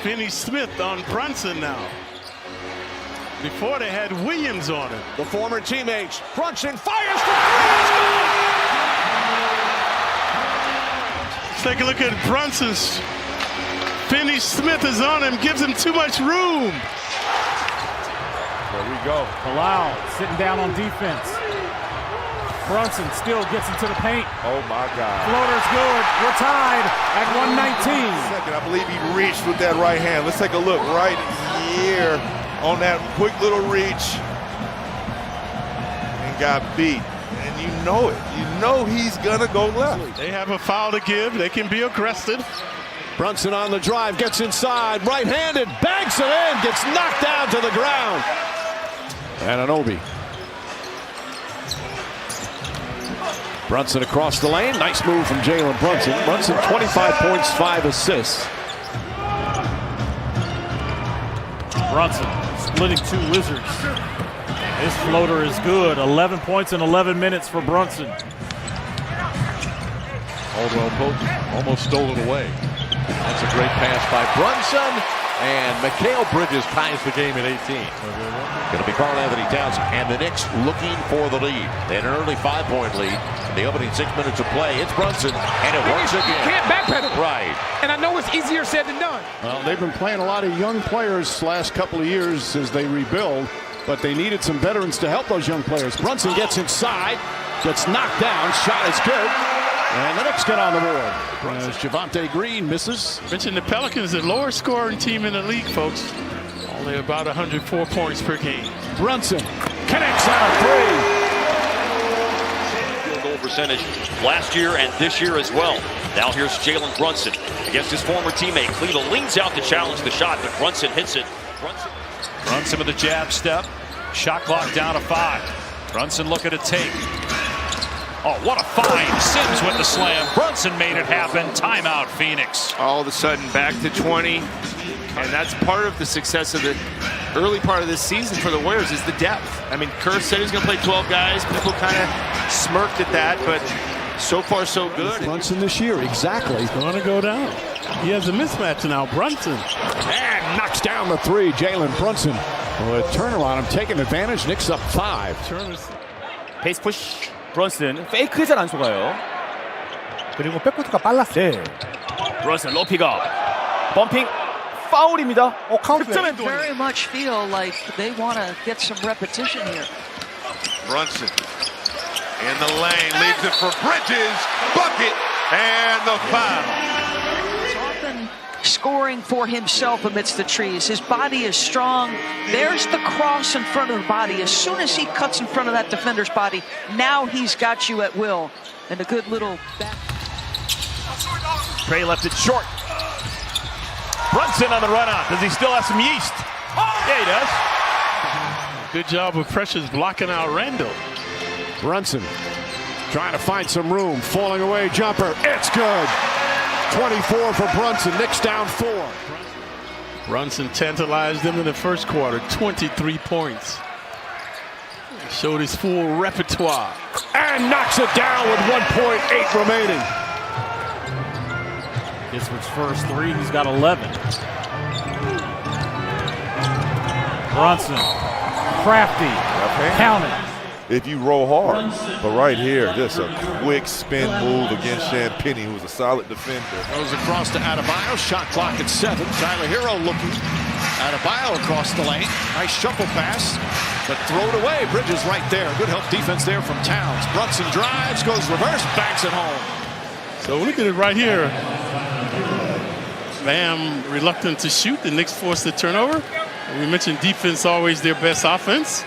Finney-Smith on Brunson now. Before they had Williams on it. The former teammates. Brunson fires for three. Let's take a look at Brunson's. Finney-Smith is on him, gives him too much room. There we go. Palau sitting down on defense. Brunson still gets into the paint. Oh my God. Floater's good. We're tied at 119. Second, I believe he reached with that right hand. Let's take a look right here on that quick little reach. And got beat. And you know it. You know he's gonna go left. They have a foul to give. They can be aggressive. Brunson on the drive, gets inside, right-handed, banks it in, gets knocked down to the ground. Anunoby. Brunson across the lane. Nice move from Jalen Brunson. Brunson 25 points, 5 assists. Brunson splitting two Wizards. This floater is good. 11 points in 11 minutes for Brunson. Caldwell Pope almost stole it away. That's a great pass by Brunson. And Mikal Bridges ties the game at 18. Going to be Karl-Anthony Towns, and the Knicks looking for the lead. They had an early 5-point lead in the opening 6 minutes of play. It's Brunson, and it works again. You can't backpedal. Right. And I know it's easier said than done. Well, they've been playing a lot of young players last couple of years as they rebuild, but they needed some veterans to help those young players. Brunson gets inside, gets knocked down, shot is good. And the Knicks get on the board. As Javonte Green misses. Mentioned the Pelicans, the lowest scoring team in the league, folks. Only about 104 points per game. Brunson connects on a three. Field goal percentage last year and this year as well. Now here's Jalen Brunson against his former teammate. Cleveland leans out to challenge the shot, but Brunson hits it. Brunson with a jab step. Shot clock down to 5. Brunson looking to take. Oh, what a find. Sims with the slam. Brunson made it happen. Timeout, Phoenix. All of a sudden back to 20. And that's part of the success of the early part of this season for the Warriors is the depth. I mean, Kerr said he's going to play 12 guys. People kind of smirked at that, but so far so good. Brunson this year, exactly. He's going to go down. He has a mismatch now, Brunson. And knocks down the three, Jalen Brunson. Well, a turner on him, taking advantage. Knicks up 5. 페이스 푸시. 브런슨 페이크에 잘 안 속아요. 그리고 백코트가 빨랐어요. 브런슨 로피가 범핑 파울입니다. 득점엔 very much feel like they want to get some repetition here. Brunson in the lane, leaves it for Bridges, bucket, and the foul. He's often scoring for himself amidst the trees. His body is strong. There's the cross in front of the body. As soon as he cuts in front of that defender's body, now he's got you at will. And a good little back. Trey left it short. Brunson on the run out. Does he still have some yeast? Yeah, he does. Good job with Precious blocking out Randall. Brunson trying to find some room. Falling away jumper. It's good. 24 for Brunson. Knicks down 4. Brunson tantalized them in the first quarter. 23 points. Showed his full repertoire. And knocks it down with 1.8 remaining. This was first 3. He's got 11. Brunson. Crafty. Counted. If you roll hard, but right here, just a quick spin move against Champagnie, who's a solid defender. Goes across to Adebayo. Shot clock at 7. Tyler Hero looking. Adebayo across the lane. Nice shuffle pass, but throw it away. Bridges right there. Good help defense there from Towns. Brunson drives, goes reverse, banks it home. So look at it right here. Bam reluctant to shoot. The Knicks forced the turnover. We mentioned defense always their best offense.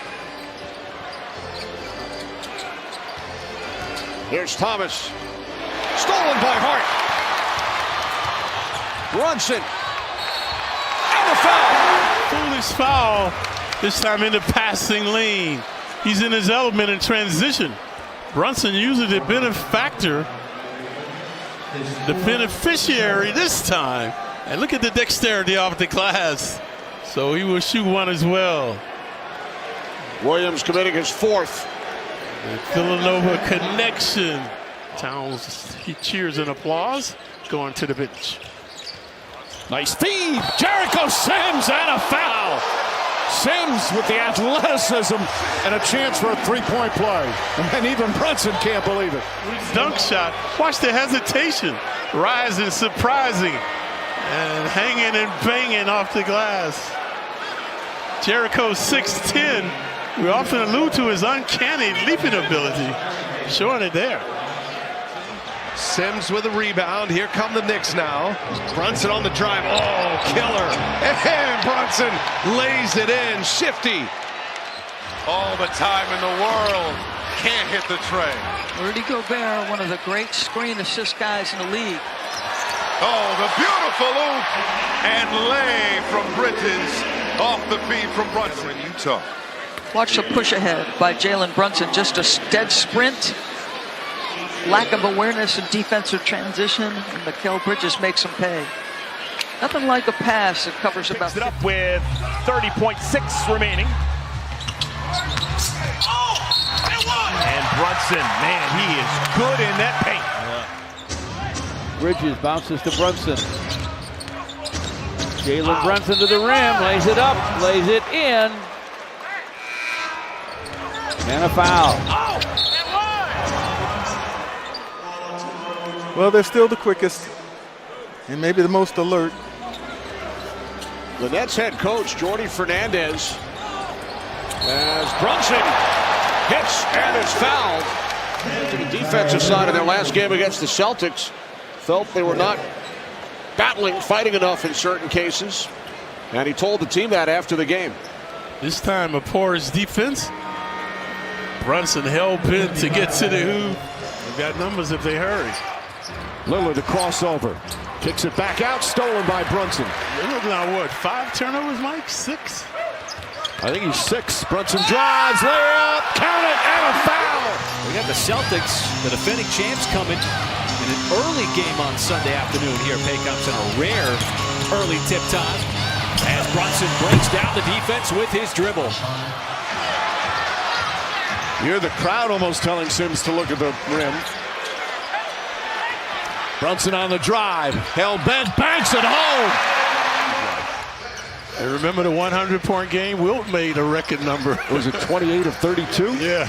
Here's Thomas. Stolen by Hart. Brunson. And Foolish foul. This time in the passing lane. He's in his element in transition. Brunson usually the benefactor. The beneficiary this time. And look at the dexterity of the glass. So he will shoot one as well. Williams committing his 4th. The Villanova connection. Towns, he cheers and applause, going to the bench. Nice feed. Jericho Sims and a foul. Sims with the athleticism and a chance for a three-point play. And even Brunson can't believe it. Dunk shot. Watch the hesitation. Rising, surprising, and hanging and banging off the glass. Jericho 6'10". We often allude to his uncanny leaping ability. Showing it there. Sims with a rebound. Here come the Knicks now. Brunson on the drive. Oh, killer. And Brunson lays it in. Shifty. All the time in the world. Can't hit the tray. Rudy Gobert, one of the great screen assist guys in the league. Oh, the beautiful oop. And lay from Bridges. Off the feed from Brunson in Utah. Watch the push ahead by Jalen Brunson. Just a dead sprint. Lack of awareness in defensive transition, and Mikal Bridges makes him pay. Nothing like a pass that covers about. It up with 30.6 remaining. And Brunson, man, he is good in that paint. Bridges bounces to Brunson. Jalen Brunson to the rim, lays it up, lays it in. And a foul. Well, they're still the quickest and maybe the most alert. The Nets head coach, Jordi Fernandez, as Brunson hits and is fouled. The defensive side of their last game against the Celtics felt they were not battling, fighting enough in certain cases. And he told the team that after the game. This time a porous defense. Brunson hell-bent to get to the hoop. They've got numbers if they hurry. Lillard the crossover. Kicks it back out, stolen by Brunson. Lillard now what, 5 turnovers, Mike? 6? I think he's 6. Brunson drives, layup, count it, and a foul. We got the Celtics, the defending champs, coming in an early game on Sunday afternoon here at Paycom Center. A rare early tip time as Brunson breaks down the defense with his dribble. You're the crowd almost telling Sims to look at the rim. Brunson on the drive. Hell-bent, banks it home. And remember the 100-point game? Wilt made a record number. Was it 28 of 32? Yeah.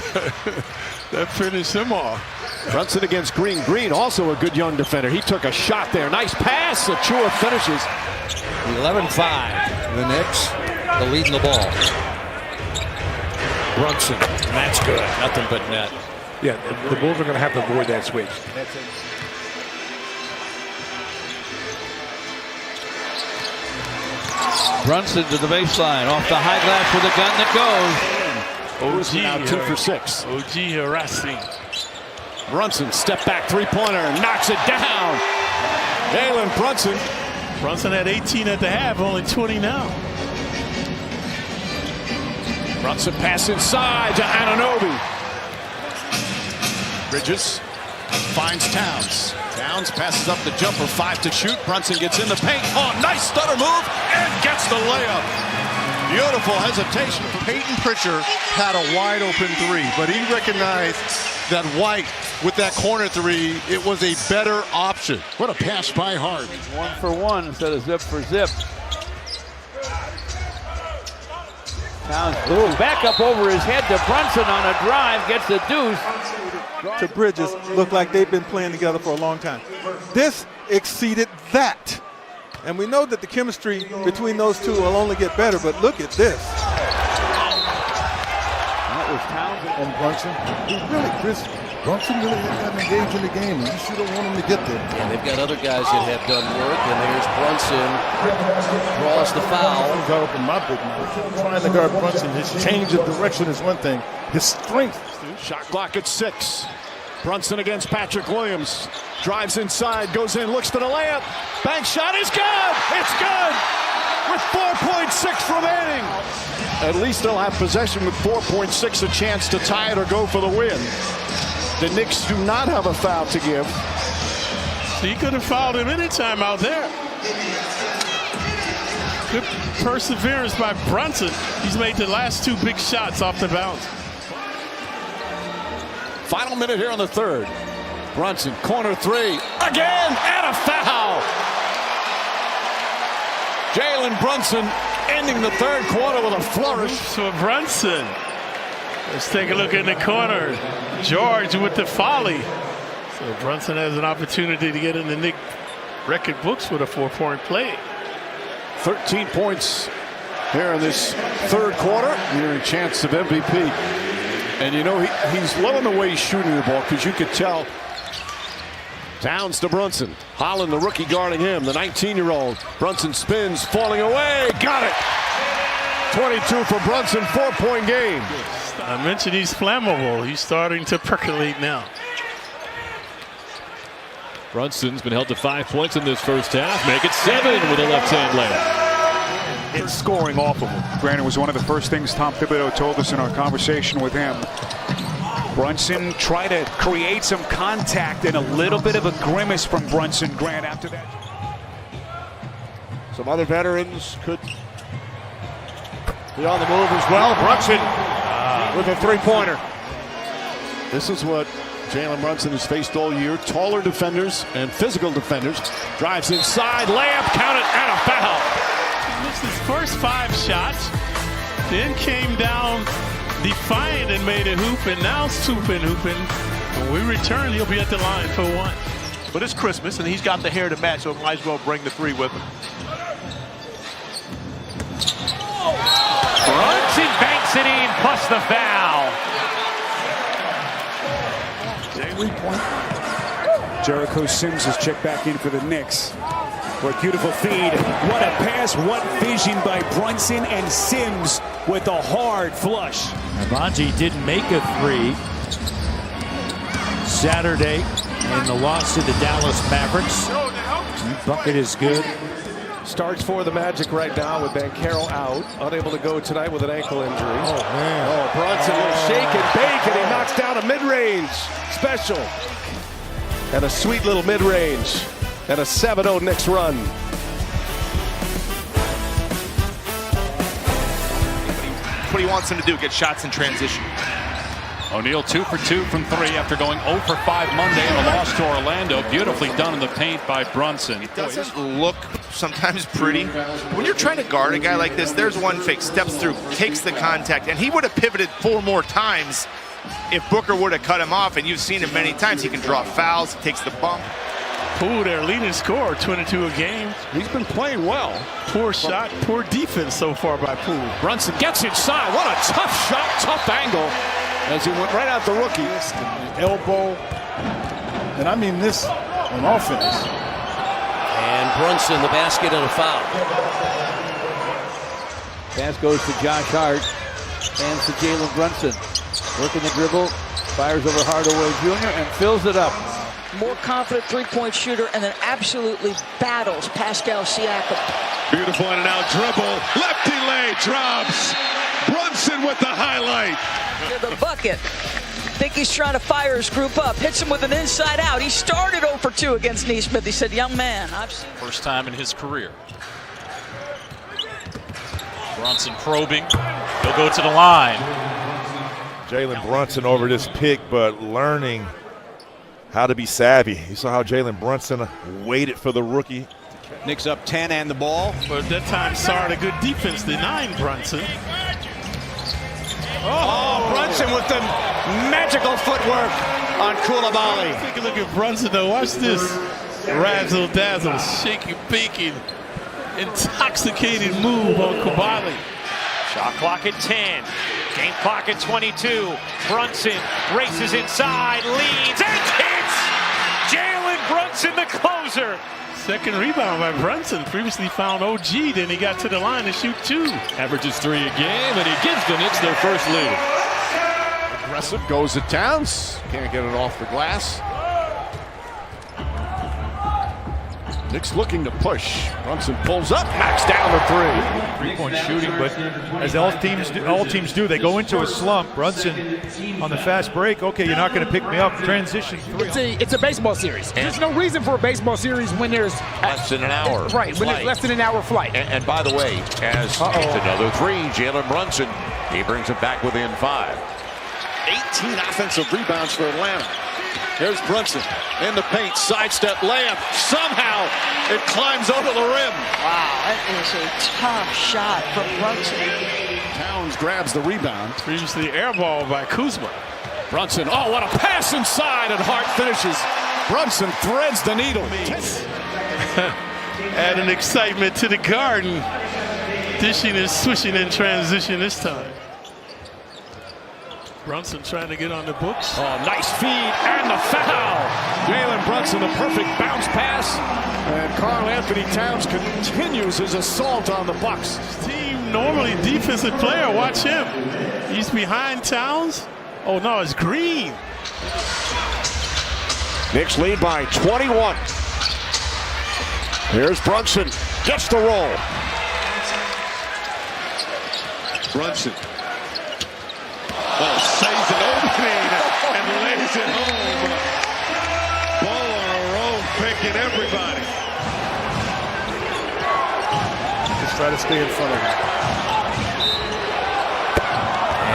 That finished him off. Brunson against Green. Green also a good young defender. He took a shot there. Nice pass. Achua finishes. 11-5. The Knicks, the lead in the ball. Brunson. That's good. Nothing but net. Yeah, the Bulls are going to have to avoid that switch. Brunson to the baseline, off the high glass with a gun that goes. OG now 2 for 6. OG harassing. Brunson, step back three-pointer, knocks it down. Jalen Brunson. Brunson had 18 at the half, only 20 now. Brunson pass inside to Anunoby. Bridges finds Towns. Towns passes up the jumper, 5 to shoot. Brunson gets in the paint. Oh, nice stutter move and gets the layup. Beautiful hesitation. Peyton Pritchard had a wide open 3, but he recognized that White with that corner 3, it was a better option. What a pass by Hart. 1 for 1 instead of zip for zip. Towns, ooh, back up over his head to Brunson on a drive, gets the deuce. To Bridges, look like they've been playing together for a long time. This exceeded that. And we know that the chemistry between those two will only get better, but look at this. That was Towns and Brunson. Brunson really hasn't engaged in the game, and you sure don't want him to get there. And they've got other guys that have done work, and there's Brunson, draws the foul. I'm got up in my book now. Trying to guard Brunson, his change of direction is one thing. His strength. Shot clock at 6. Brunson against Patrick Williams. Drives inside, goes in, looks to the layup. Bank shot is good! It's good! With 4.6 remaining. At least they'll have possession with 4.6, a chance to tie it or go for the win. The Knicks do not have a foul to give. So he could have fouled him anytime out there. Good perseverance by Brunson. He's made the last 2 big shots off the bounce. Final minute here on the 3rd. Brunson, corner 3, again, and a foul. Jalen Brunson ending the third quarter with a flourish. For Brunson. Let's take a look in the corner. George with the volley. So Brunson has an opportunity to get in the Knick record books with a 4-point play. 13 points here in this third quarter. Nearing chance of MVP. And you know, he's loving the way he's shooting the ball, because you could tell. Towns to Brunson. Holland, the rookie, guarding him. The 19-year-old. Brunson spins, falling away. Got it. 22 for Brunson, 4-point game. I mentioned he's flammable. He's starting to percolate now. Brunson's been held to 5 points in this first half. Make it 7 with a left-hand layup. It's scoring off of him. Granted, was one of the first things Tom Thibodeau told us in our conversation with him. Brunson tried to create some contact, and a little bit of a grimace from Brunson, Grant, after that. Some other veterans could be on the move as well. Brunson with a three-pointer. This is what Jalen Brunson has faced all year. Taller defenders and physical defenders. Drives inside, layup, count it, and a foul. He missed his first 5 shots, then came down defiant and made a hoop, and now Supin hooping. When we return, he'll be at the line for 1. But it's Christmas, and he's got the hair to match, so might as well bring the 3 with him. Brunson banks it in, plus the foul. Jericho Sims has checked back in for the Knicks. What a beautiful feed. What a pass. What vision by Brunson, and Sims with a hard flush. Avanji didn't make a 3 Saturday in the loss to the Dallas Mavericks. Bucket is good. Starts for the Magic right now with Banchero out. Unable to go tonight with an ankle injury. Oh, man. Oh, Brunson will shake and bake, and he knocks down a mid-range special. And a sweet little mid-range. And a 7-0 Knicks run. What he wants him to do, get shots in transition. O'Neal 2 for 2 from 3 after going 0 for 5 Monday in a loss to Orlando. Beautifully done in the paint by Brunson. It doesn't look sometimes pretty. When you're trying to guard a guy like this, there's one fake, steps through, takes the contact, and he would have pivoted 4 more times if Booker would have cut him off, and you've seen him many times. He can draw fouls, he takes the bump. Poole, their leading scorer, 22 a game. He's been playing well. Poor shot, poor defense so far by Poole. Brunson gets inside. What a tough shot, tough angle. As he went right out the rookie. Elbow. And I mean this on offense. And Brunson, the basket, and a foul. Pass goes to Josh Hart. Hands to Jalen Brunson. Working the dribble. Fires over Hardaway Jr. and fills it up. More confident three-point shooter, and then absolutely battles Pascal Siakam. Beautiful in and out dribble. Lefty lay, drops. Brunson with the highlight. To the bucket. Think he's trying to fire his group up. Hits him with an inside out. He started 0 for 2 against Neesmith. He said, young man, I've seen. First time in his career. Brunson probing. He'll go to the line. Jalen Brunson over this pick, but learning how to be savvy. You saw how Jalen Brunson waited for the rookie. Knicks up 10 and the ball. But at that time, Sard, a good defense denying Brunson. Oh, Brunson with the magical footwork on Koulibaly. Take a look at Brunson, though. Watch this. Razzle dazzle, shaking, baking, intoxicated move on Koulibaly. Shot clock at 10. Game clock at 22. Brunson races inside, leads, and hits! Jalen Brunson, the closer. Second rebound by Brunson. Previously found OG, then he got to the line to shoot 2. Averages 3 a game, and he gives the Knicks their first lead. Aggressive, goes to Towns. Can't get it off the glass. Knicks looking to push. Brunson pulls up, knocks down the 3. Three-point shooting, but as all teams do, they go into a slump. Brunson on the fast break. Okay, you're not going to pick me up. Transition 3. It's a baseball series. There's no reason for a baseball series when there's less than an hour. Right, when there's less than an hour flight. And by the way, as it's another 3, Jalen Brunson, he brings it back within 5. 18 offensive rebounds for Atlanta. Here's Brunson in the paint, sidestep layup. Somehow it climbs over the rim. Wow, that is a tough shot from Brunson. Towns grabs the rebound. Previously airballed by Kuzma. Brunson, oh, what a pass inside, and Hart finishes. Brunson threads the needle. Adding excitement to the Garden. Dishing and swishing in transition this time. Brunson trying to get on the books. Oh, nice feed and the foul. Jalen Brunson, the perfect bounce pass. And Karl Anthony Towns continues his assault on the Bucks. Team normally defensive player. Watch him. He's behind Towns. Oh, no, it's Green. Knicks lead by 21. Here's Brunson. Gets the roll. Brunson. Oh, saves an opening and lays it home. Ball on a roll, picking everybody. Just try to stay in front of him.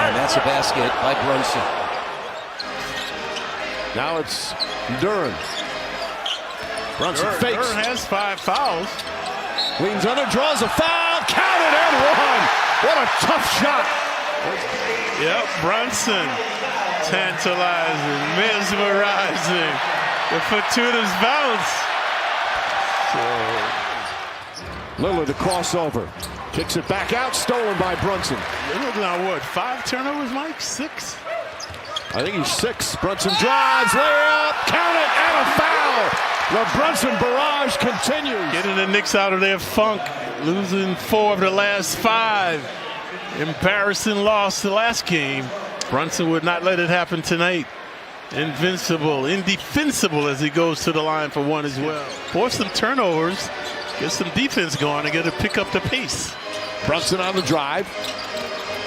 And that's a basket by Brunson. Now it's Duran. Brunson fakes. Duran has 5 fouls. Leans under, draws a foul, counted and one. What a tough shot. Yep, Brunson. Tantalizing, mesmerizing. The fortuitous bounce. Lillard the crossover. Kicks it back out, stolen by Brunson. Lillard now what, 5 turnovers, Mike? 6? I think he's 6. Brunson drives, layup, count it, and a foul. The Brunson barrage continues. Getting the Knicks out of their funk, losing 4 of the last 5. Embarrassing loss the last game. Brunson would not let it happen tonight. Invincible, indefensible as he goes to the line for 1 as well. Force some turnovers, get some defense going, and get to pick up the pace. Brunson on the drive.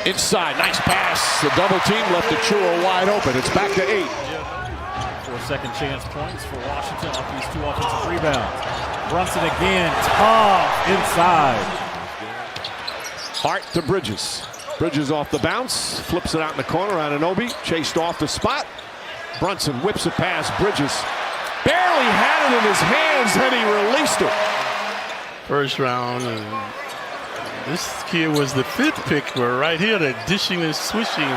Inside, nice pass. The double team left Achua wide open. It's back to 8. 4 second chance points for Washington off these 2 offensive rebounds. Brunson again, tough inside. Hart to Bridges. Bridges off the bounce, flips it out in the corner. Anunoby chased off the spot. Brunson whips it past Bridges. Barely had it in his hands, and he released it. First round, and this kid was the 5th pick. We're right here, the dishing and swishing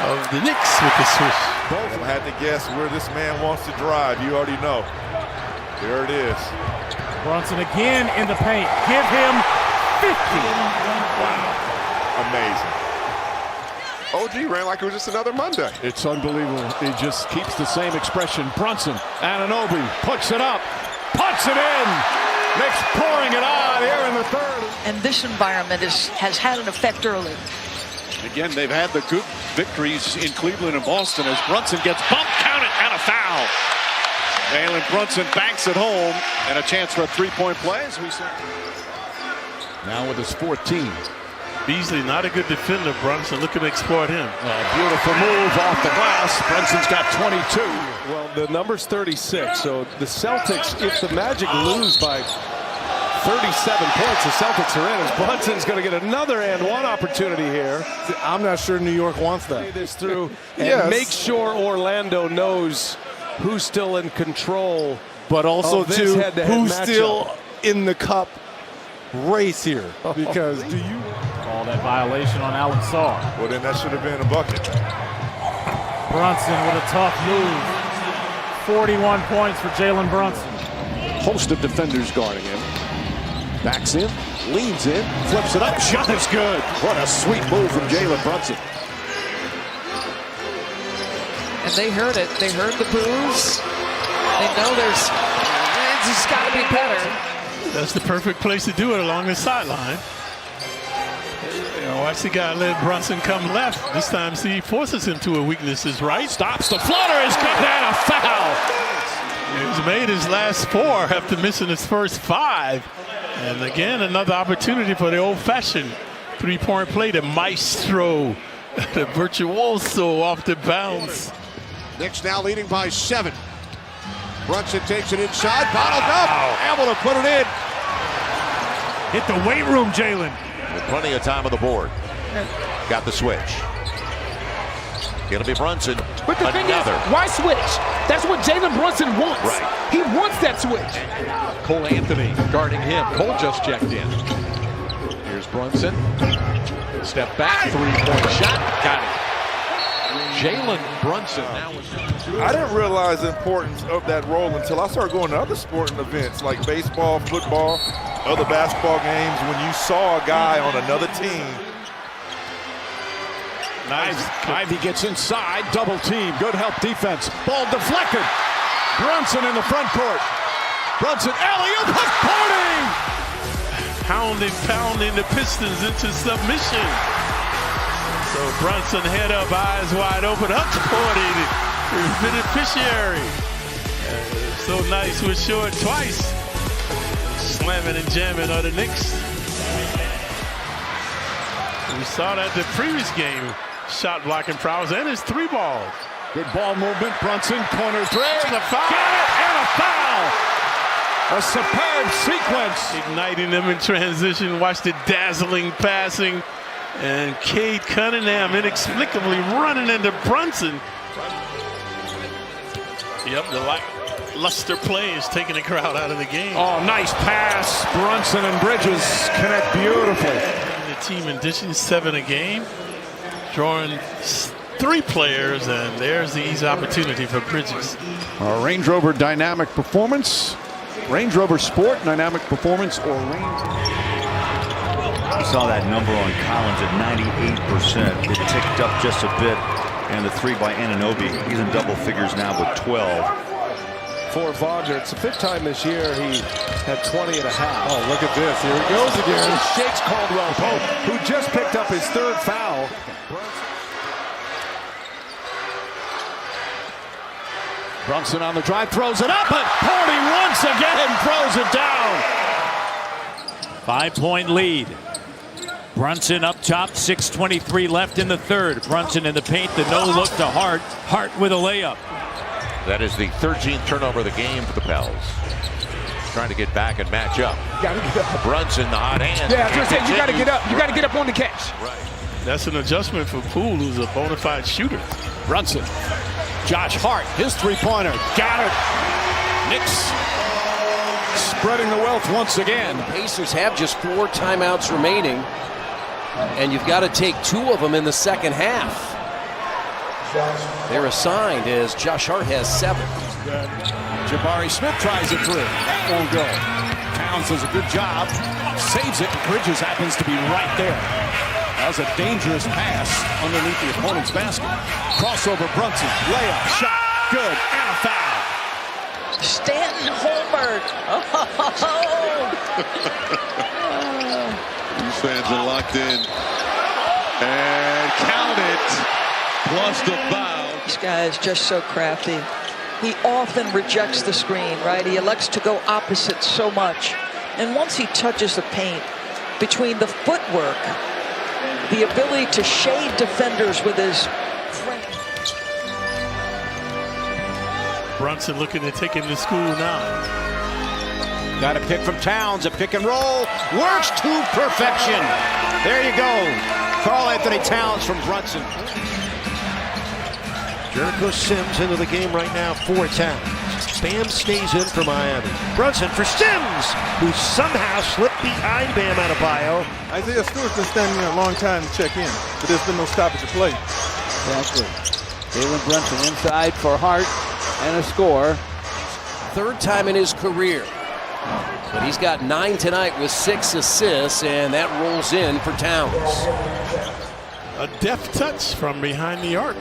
of the Knicks with the swish. Both had to guess where this man wants to drive. You already know. There it is. Brunson again in the paint. Give him 50. Wow. Amazing. OG ran like it was just another Monday. It's unbelievable. He just keeps the same expression. Brunson, Anunoby puts it up, puts it in. Knicks pouring it on here in the 3rd. And this environment has had an effect early. Again, they've had the good victories in Cleveland and Boston as Brunson gets bumped, counted, and a foul. Jalen Brunson banks it home, and a chance for a 3-point play, as we said. Now with his 14. Beasley, not a good defender. Brunson looking to exploit him. Beautiful move off the glass. Brunson's got 22. Well, the number's 36, so the Celtics, if the Magic lose by 37 points, the Celtics are in. As Brunson's going to get another and one opportunity here. I'm not sure New York wants that. See this through and make sure Orlando knows who's still in control, but also too who's still in the cup race here. Because do you call that violation on Alan Sarr? Well, then that should have been a bucket. Brunson with a tough move. 41 points for Jalen Brunson. Host of defenders guarding him. Backs in, leans in, flips it up, shot is good. What a sweet move from Jalen Brunson. And they heard it. They heard the boos. They know it's just got to be better. That's the perfect place to do it, along the sideline. You know, watch the guy let Brunson come left. This time, see, he forces him to a weakness, is right. Stops the floater, is good, and a foul. He's made his last 4 after missing his first 5. And again, another opportunity for the old-fashioned 3-point play, the maestro, the virtuoso off the bounce. Knicks now leading by 7. Brunson takes it inside, bottled up, able to put it in. Hit the weight room, Jalen. With plenty of time on the board. Got the switch. It'll be Brunson. But the thing is, why switch? That's what Jalen Brunson wants. Right. He wants that switch. Cole Anthony guarding him. Cole just checked in. Here's Brunson. Step back, three-point shot. Got it. Jalen Brunson. I didn't realize the importance of that role until I started going to other sporting events like baseball, football, other basketball games. When you saw a guy on another team. Nice. Ivy gets inside, double team, good help defense. Ball deflected. Brunson in the front court. Brunson, alley-oop, hook Pounding the Pistons into submission. So Brunson head up, eyes wide open, Huck's porting, beneficiary. So nice with short twice. Slamming and jamming on the Knicks. We saw that the previous game. Shot blocking prowess and his three balls. Good ball movement. Brunson, corner three. And a foul. Got it, and a foul. A superb sequence. Igniting them in transition. Watch the dazzling passing. And Cade Cunningham inexplicably running into Brunson. Yep, the luster play is taking the crowd out of the game. Oh, nice pass. Brunson and Bridges connect beautifully. The team in addition, 7 a game. Drawing 3 players, and there's the easy opportunity for Bridges. Range Rover Dynamic Performance. Range Rover Sport Dynamic Performance or Range. We saw that number on Collins at 98%. It ticked up just a bit. And the 3 by Anunoby. He's in double figures now with 12. For Wagner, it's the 5th time this year he had 20 and a half. Oh, look at this. Here he goes again. Shakes Caldwell Pope, who just picked up his 3rd foul. Brunson on the drive, throws it up, but Porty once again throws it down. 5-point lead. Brunson up top, 6:23 left in the third. Brunson in the paint, the no-look to Hart. Hart with a layup. That is the 13th turnover of the game for the Pels. Trying to get back and match up. Brunson, the hot hand. Yeah, I was going to say, you got to get up. You got to get up on the catch. Right. That's an adjustment for Poole, who's a bona fide shooter. Brunson. Josh Hart, his three-pointer. Got it. Knicks spreading the wealth once again. The Pacers have just 4 timeouts remaining, and you've got to take 2 of them in the second half. They're assigned as Josh Hart has 7. Jabari Smith tries a 3. That won't go. Towns does a good job. Saves it. Bridges happens to be right there. That was a dangerous pass underneath the opponent's basket. Crossover Brunson. Layup. Shot. Good. And a foul. Stanton homered. These fans are locked in. And count it. Plus the foul. This guy is just so crafty. He often rejects the screen, right? He elects to go opposite so much. And once he touches the paint, between the footwork, the ability to shade defenders with his front. Brunson looking to take him to school now. Got a pick from Towns, a pick and roll. Works to perfection. There you go. Karl Anthony Towns from Brunson. Jericho Sims into the game right now for Towns. Bam stays in for Miami. Brunson for Sims, who somehow slipped behind Bam Adebayo. Isaiah Stewart's been standing there a long time to check in, but there's been no stoppage of play. Exactly. Jalen Brunson inside for Hart and a score. 3rd time in his career. But he's got 9 tonight with 6 assists, and that rolls in for Towns. A deft touch from behind the arc.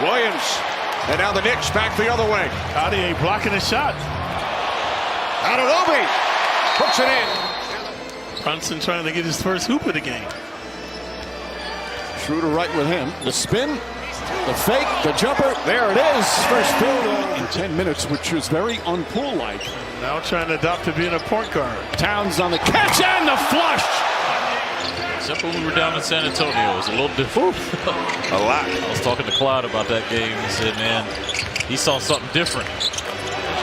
Williams. And now the Knicks back the other way. Cartier blocking a shot. Anunoby puts it in. Brunson trying to get his first hoop of the game. Schroeder right with him. The spin, the fake, the jumper. There it is. First field goal in 10 minutes, which is very unpool-like. Now trying to adopt to being a point guard. Towns on the catch and the flush. Except when we were down in San Antonio, it was a little different. A lot. I was talking to Clyde about that game. He said, man, he saw something different.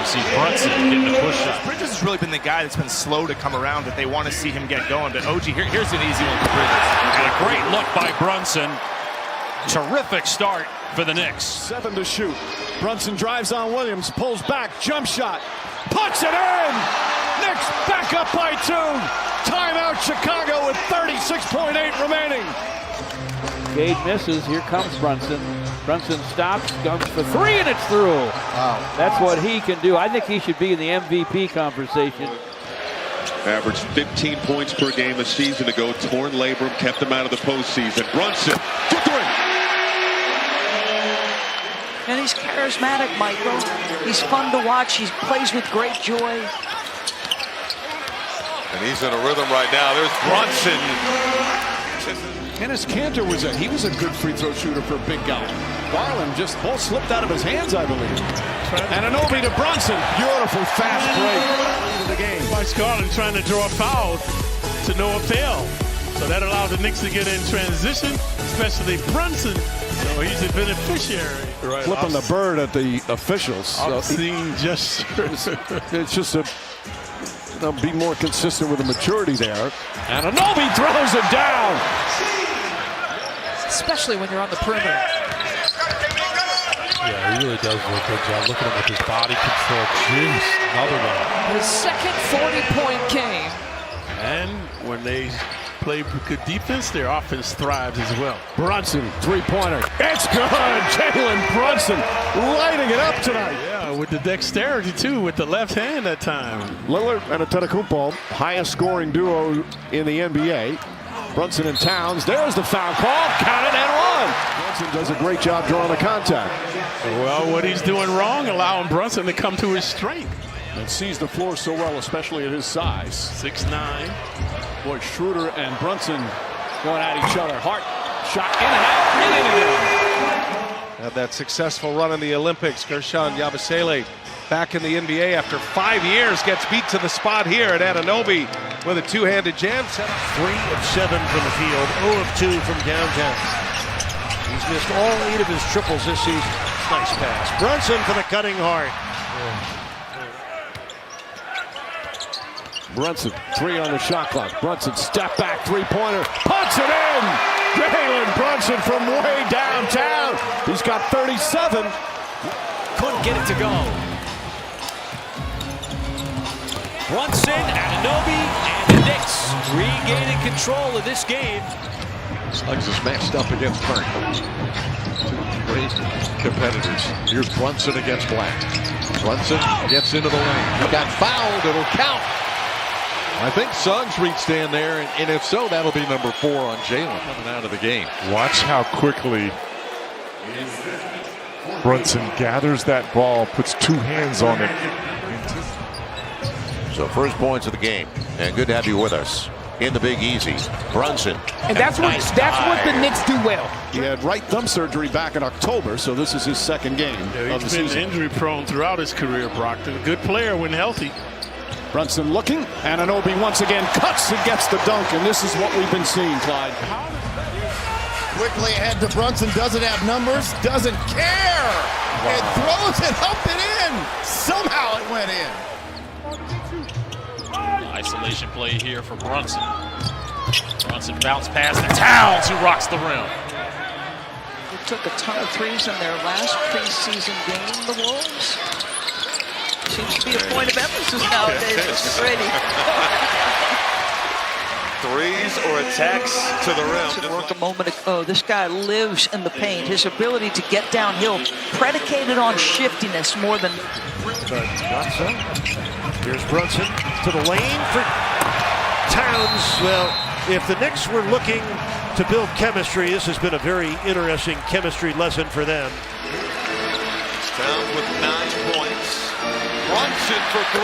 You see Brunson getting the push shot. Bridges has really been the guy that's been slow to come around, but they want to see him get going. But OG, here's an easy one for Bridges. And a great look by Brunson. Terrific start for the Knicks. 7 to shoot. Brunson drives on Williams, pulls back, jump shot, puts it in! Knicks back up by 2. Timeout Chicago with 36.8 remaining. Gage misses. Here comes Brunson. Brunson stops, comes for 3, and it's through. Wow. That's what he can do. I think he should be in the MVP conversation. Averaged 15 points per game a season ago. Torn labrum kept him out of the postseason. Brunson for 3. And he's charismatic, Michael. He's fun to watch. He plays with great joy. And he's in a rhythm right now. There's Brunson. Enes Kanter was a good free throw shooter for a big guy. Garland just ball slipped out of his hands, I believe. And Anunoby to Brunson. Beautiful fast break. Into the game. Watch Garland trying to draw a foul to no avail. So that allowed the Knicks to get in transition, especially Brunson. So he's a beneficiary. Right. Flipping the bird at the officials. Obscene gestures. It's just be more consistent with the maturity there. And Anunoby throws it down. Especially when you're on the perimeter. Yeah, he really does do a good job. Look at him with his body control. Jeez, another one. His second 40-point game. And when they play good defense, their offense thrives as well. Brunson, three-pointer. It's good. Jalen Brunson lighting it up tonight. Yeah, with the dexterity, too, with the left hand that time. Lillard and Antetokounmpo, highest scoring duo in the NBA. Brunson and Towns. There's the foul call. Count it and 1. Brunson does a great job drawing the contact. Well, what he's doing wrong, allowing Brunson to come to his strength. And sees the floor so well, especially at his size. 6'9". Boy, Schroeder and Brunson going at each other. Hart shot in and out. And in again. Had that successful run in the Olympics. Gershon Yabusele back in the NBA after 5 years gets beat to the spot here at Anunoby with a two-handed jam set. 3 of 7 from the field, 0 of 2 from downtown. He's missed all 8 of his triples this season. Nice pass. Brunson for the cutting Hart. Brunson, 3 on the shot clock. Brunson, step back, three-pointer, puts it in! Jalen Brunson from way downtown. He's got 37. Couldn't get it to go. Brunson, Anunoby, and the Knicks regaining control of this game. Suggs is matched up against Burke. Great competitors. Here's Brunson against Black. Brunson gets into the lane. He got fouled. It'll count. I think Suggs reached in there, and if so, that'll be number 4 on Jalen coming out of the game. Watch how quickly Brunson gathers that ball, puts 2 hands on it. So first points of the game, and good to have you with us in the Big Easy. Brunson. And that's what the Knicks do well. He had right thumb surgery back in October, so this is his second game of the He's been season. injury prone throughout his career, Brockton. A good player when healthy. Brunson looking, and Anunoby once again cuts and gets the dunk, and this is what we've been seeing, Clyde. Quickly ahead to Brunson, doesn't have numbers, doesn't care, and throws it up and in. Somehow it went in. Isolation play here for Brunson. Brunson bounce pass to Towns, who rocks the rim. They took a ton of threes in their last preseason game, the Wolves. Seems to be a point of emphasis nowadays. Mr. Brady. Threes or attacks to the rim. Work a moment ago. This guy lives in the paint. His ability to get downhill predicated on shiftiness more than. But not so. Here's Brunson to the lane for Towns. Well, if the Knicks were looking to build chemistry, this has been a very interesting chemistry lesson for them. Towns with 9 points. Brunson for 3.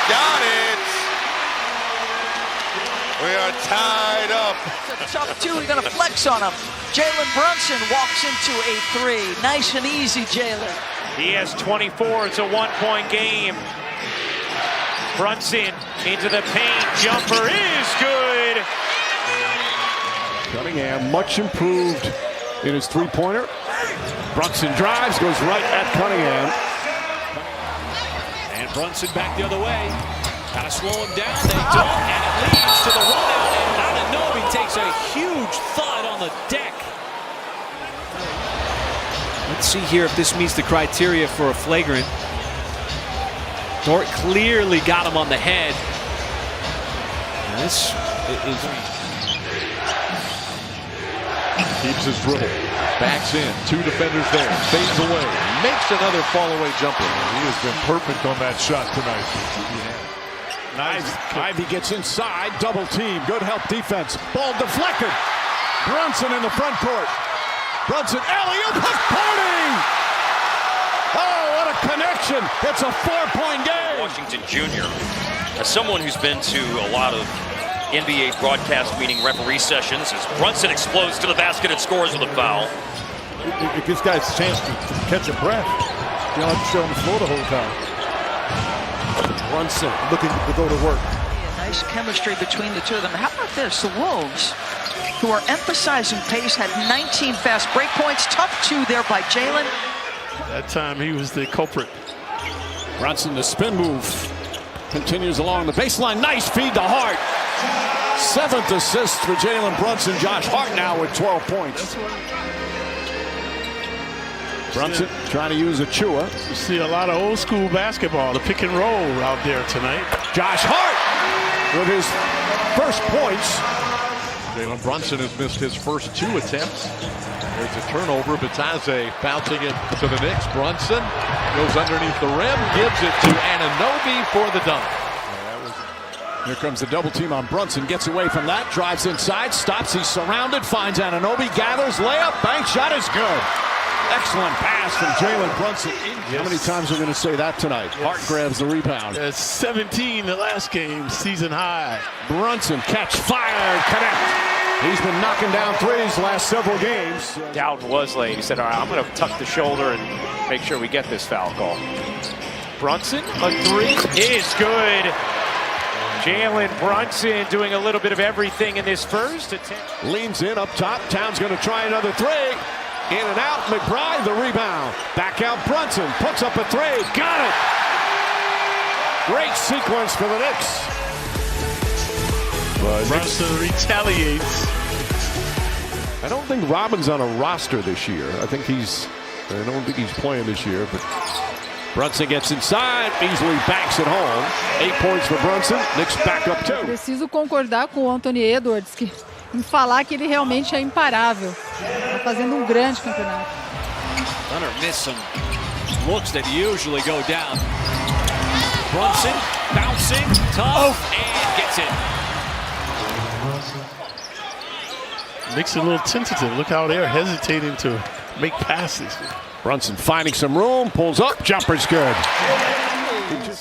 Got it. We are tied up. It's a tough 2. You're going to flex on him. Jalen Brunson walks into a 3. Nice and easy, Jalen. He has 24. It's a 1-point game. Brunson into the paint. Jumper is good. Cunningham much improved in his three-pointer. Brunson drives, goes right at Cunningham. And And Brunson back the other way. Gotta slow him down. They don't, and it leads to the run out. And Anunoby takes a huge thud on the deck. Let's see here if this meets the criteria for a flagrant. Dort clearly got him on the head. And this is... Keeps his dribble. Backs in. 2 defenders there. Fades away. Makes another fall-away jumper. He has been perfect on that shot tonight. Nice. Ivy gets inside. Double team. Good help defense. Ball deflected. Brunson in the front court. Brunson, alley-oop, hook party! Oh, what a connection. It's a 4-point game. Washington Jr., as someone who's been to a lot of NBA broadcast meeting referee sessions, as Brunson explodes to the basket and scores with a foul. It gives guys a chance to catch a breath. You don't have to stay on the floor the whole time. Brunson looking to go to work. Nice chemistry between the two of them. How about this? The Wolves, who are emphasizing pace, had 19 fast break points. Tough 2 there by Jalen. That time he was the culprit. Brunson, the spin move. Continues along the baseline. Nice feed to Hart. 7th assist for Jalen Brunson. Josh Hart now with 12 points. Brunson trying to use Achua. You see a lot of old school basketball, the pick and roll out there tonight. Josh Hart with his first points. Jalen Brunson has missed his first 2 attempts. There's a turnover. Bataze bouncing it to the Knicks. Brunson goes underneath the rim, gives it to Anunoby for the dunk. Here comes the double team on Brunson. Gets away from that. Drives inside. Stops. He's surrounded. Finds Anunoby. Gathers. Layup. Bank shot is good. Excellent pass from Jalen Brunson. How many times are we going to say that tonight? Hart grabs the rebound. 17 the last game, season high. Brunson catch fire, connect. He's been knocking down threes last several games. Dowden was late. He said, all right, I'm going to tuck the shoulder and make sure we get this foul call. Brunson, a 3 is good. Jalen Brunson doing a little bit of everything in this first attempt. Leans in up top. Towns going to try another 3. In and out. McBride the rebound. Back out Brunson. Puts up a 3. Got it. Great sequence for the Knicks. Brunson retaliates. I don't think Robin's on a roster this year. I don't think he's playing this year, but Brunson gets inside, easily banks it home. 8 points for Brunson. Knicks back up 2. Preciso concordar com o Anthony Edwards em falar que ele realmente é imparável. Está fazendo um grande campeonato. Hunter missed some looks that usually go down. Brunson bouncing, tough, and gets it. Makes it a little tentative. Look how they're hesitating to make passes. Brunson finding some room, pulls up, jumper's good.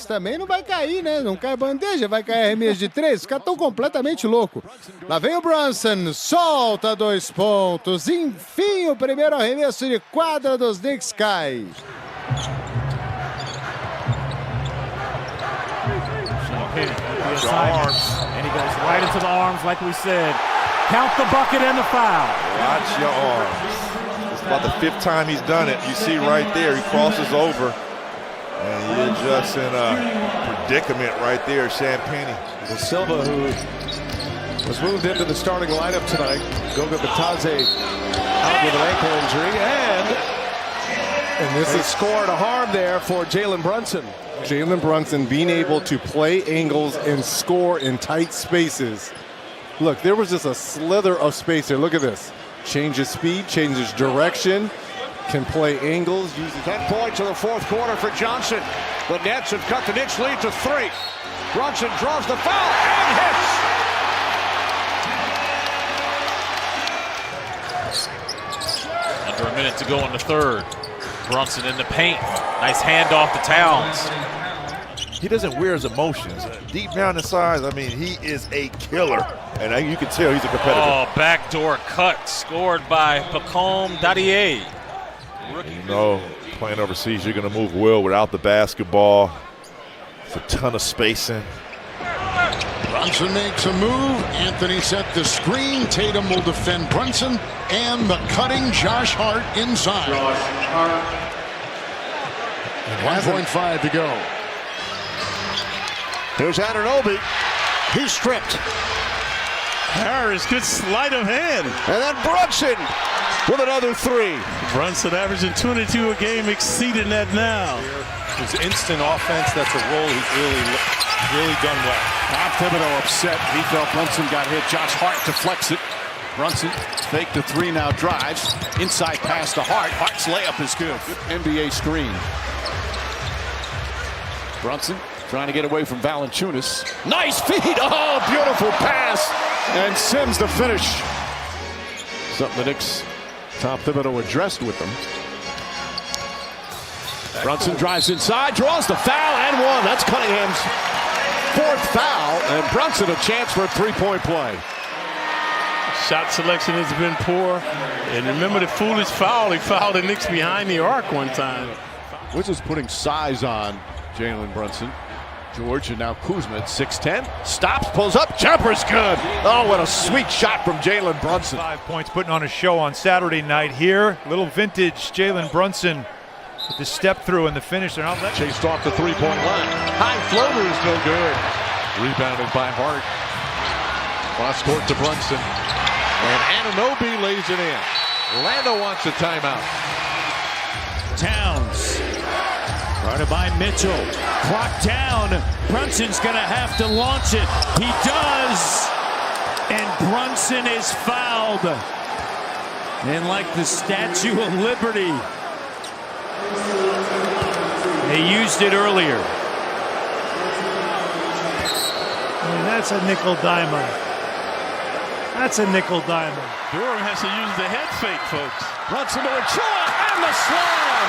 Também não vai cair, né? Não cai bandeja, vai cair arremesso de 3. Os caras estão completamente loucos. Lá vem o Brunson, solta 2 pontos. Enfim, o primeiro arremesso de quadra dos Knicks cai. And he goes right into the arms, like we said. Count the bucket and the foul. Watch your arms. It's about the 5th time he's done it. You see right there, he crosses over. And you're just in a predicament right there, Champagne. Silva, who was moved into the starting lineup tonight. Goga Bataze out with an ankle injury. And this is scored a harm there for Jalen Brunson. Jalen Brunson being able to play angles and score in tight spaces. Look, there was just a slither of space there. Look at this. Changes speed, changes direction. Can play angles. 10 points in the 4th quarter for Johnson. The Nets have cut the Knicks lead to 3. Brunson draws the foul and hits. Under a minute to go in the 3rd. Brunson in the paint. Nice handoff to Towns. He doesn't wear his emotions. Deep down inside, I mean, he is a killer. And you can tell he's a competitor. Oh, backdoor cut. Scored by Pacome Dadier. You know, playing overseas, you're going to move well without the basketball. It's a ton of spacing. Brunson makes a move. Anthony set the screen. Tatum will defend Brunson. And the cutting Josh Hart inside. 1.5 to go. Here's Anunoby. He's stripped. Harris, good sleight of hand. And then Brunson with another three. Brunson averaging 22 a game, exceeding that now. His instant offense, that's a role he's really done well. Tom Thibodeau upset. He felt Brunson got hit. Josh Hart deflects it. Brunson fake the three, now drives. Inside pass to Hart. Hart's layup is good. Good NBA screen. Brunson trying to get away from Valanciunas. Nice feed. Oh, beautiful pass. And Sims the finish. Something the Knicks, Tom Thibodeau addressed with them. Brunson drives inside, draws the foul, and one. That's Cunningham's fourth foul. And Brunson a chance for a three-point play. Shot selection has been poor. And remember the foolish foul. He fouled the Knicks behind the arc one time. Which is putting size on Jalen Brunson. George and now Kuzma at 6'10". Stops, pulls up, jumper's good. Oh, what a sweet shot from Jalen Brunson. 5 points, putting on a show on Saturday night here. Little vintage Jalen Brunson with the step through and the finish. They're not letting chased off the three-point line. High floater is no good. Rebounded by Hart. Cross court to Brunson. And Anunoby lays it in. Orlando wants a timeout. Towns. Guarded by Mitchell. Clock down. Brunson's going to have to launch it. He does. And Brunson is fouled. And like the Statue of Liberty, they used it earlier. That's a nickel diamond. That's a nickel diamond. Durham has to use the head fake, folks. Brunson to Achua and the slam.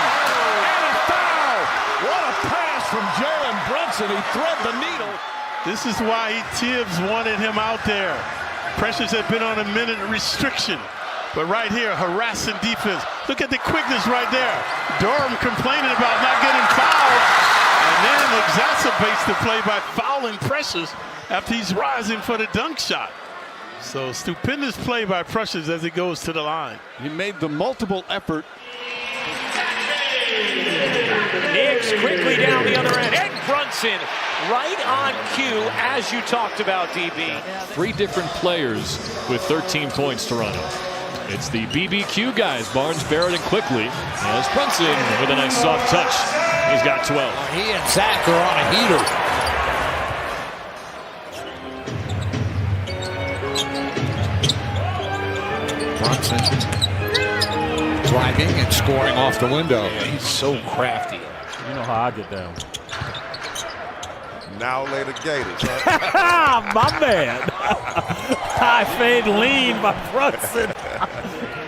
And a foul. What a pass from Jalen Brunson. He thread the needle. This is why Tibbs wanted him out there. Pressures had been on a minute restriction. But right here, harassing defense. Look at the quickness right there. Durham complaining about not getting fouled. And then exacerbates the play by fouling Precious after he's rising for the dunk shot. So stupendous play by Precious as he goes to the line. He made the multiple effort. Knicks quickly down the other end. And Brunson right on cue, as you talked about, DB. 3 different players with 13 points to run it. It's the BBQ guys, Barnes, Barrett, and Quickly. As Brunson with a nice soft touch. He's got 12. He and Zach are on a heater. Brunson driving and scoring off the window. Yeah, he's so crafty. You know how I get down. Now later Gators. My man. High fade lean by Brunson.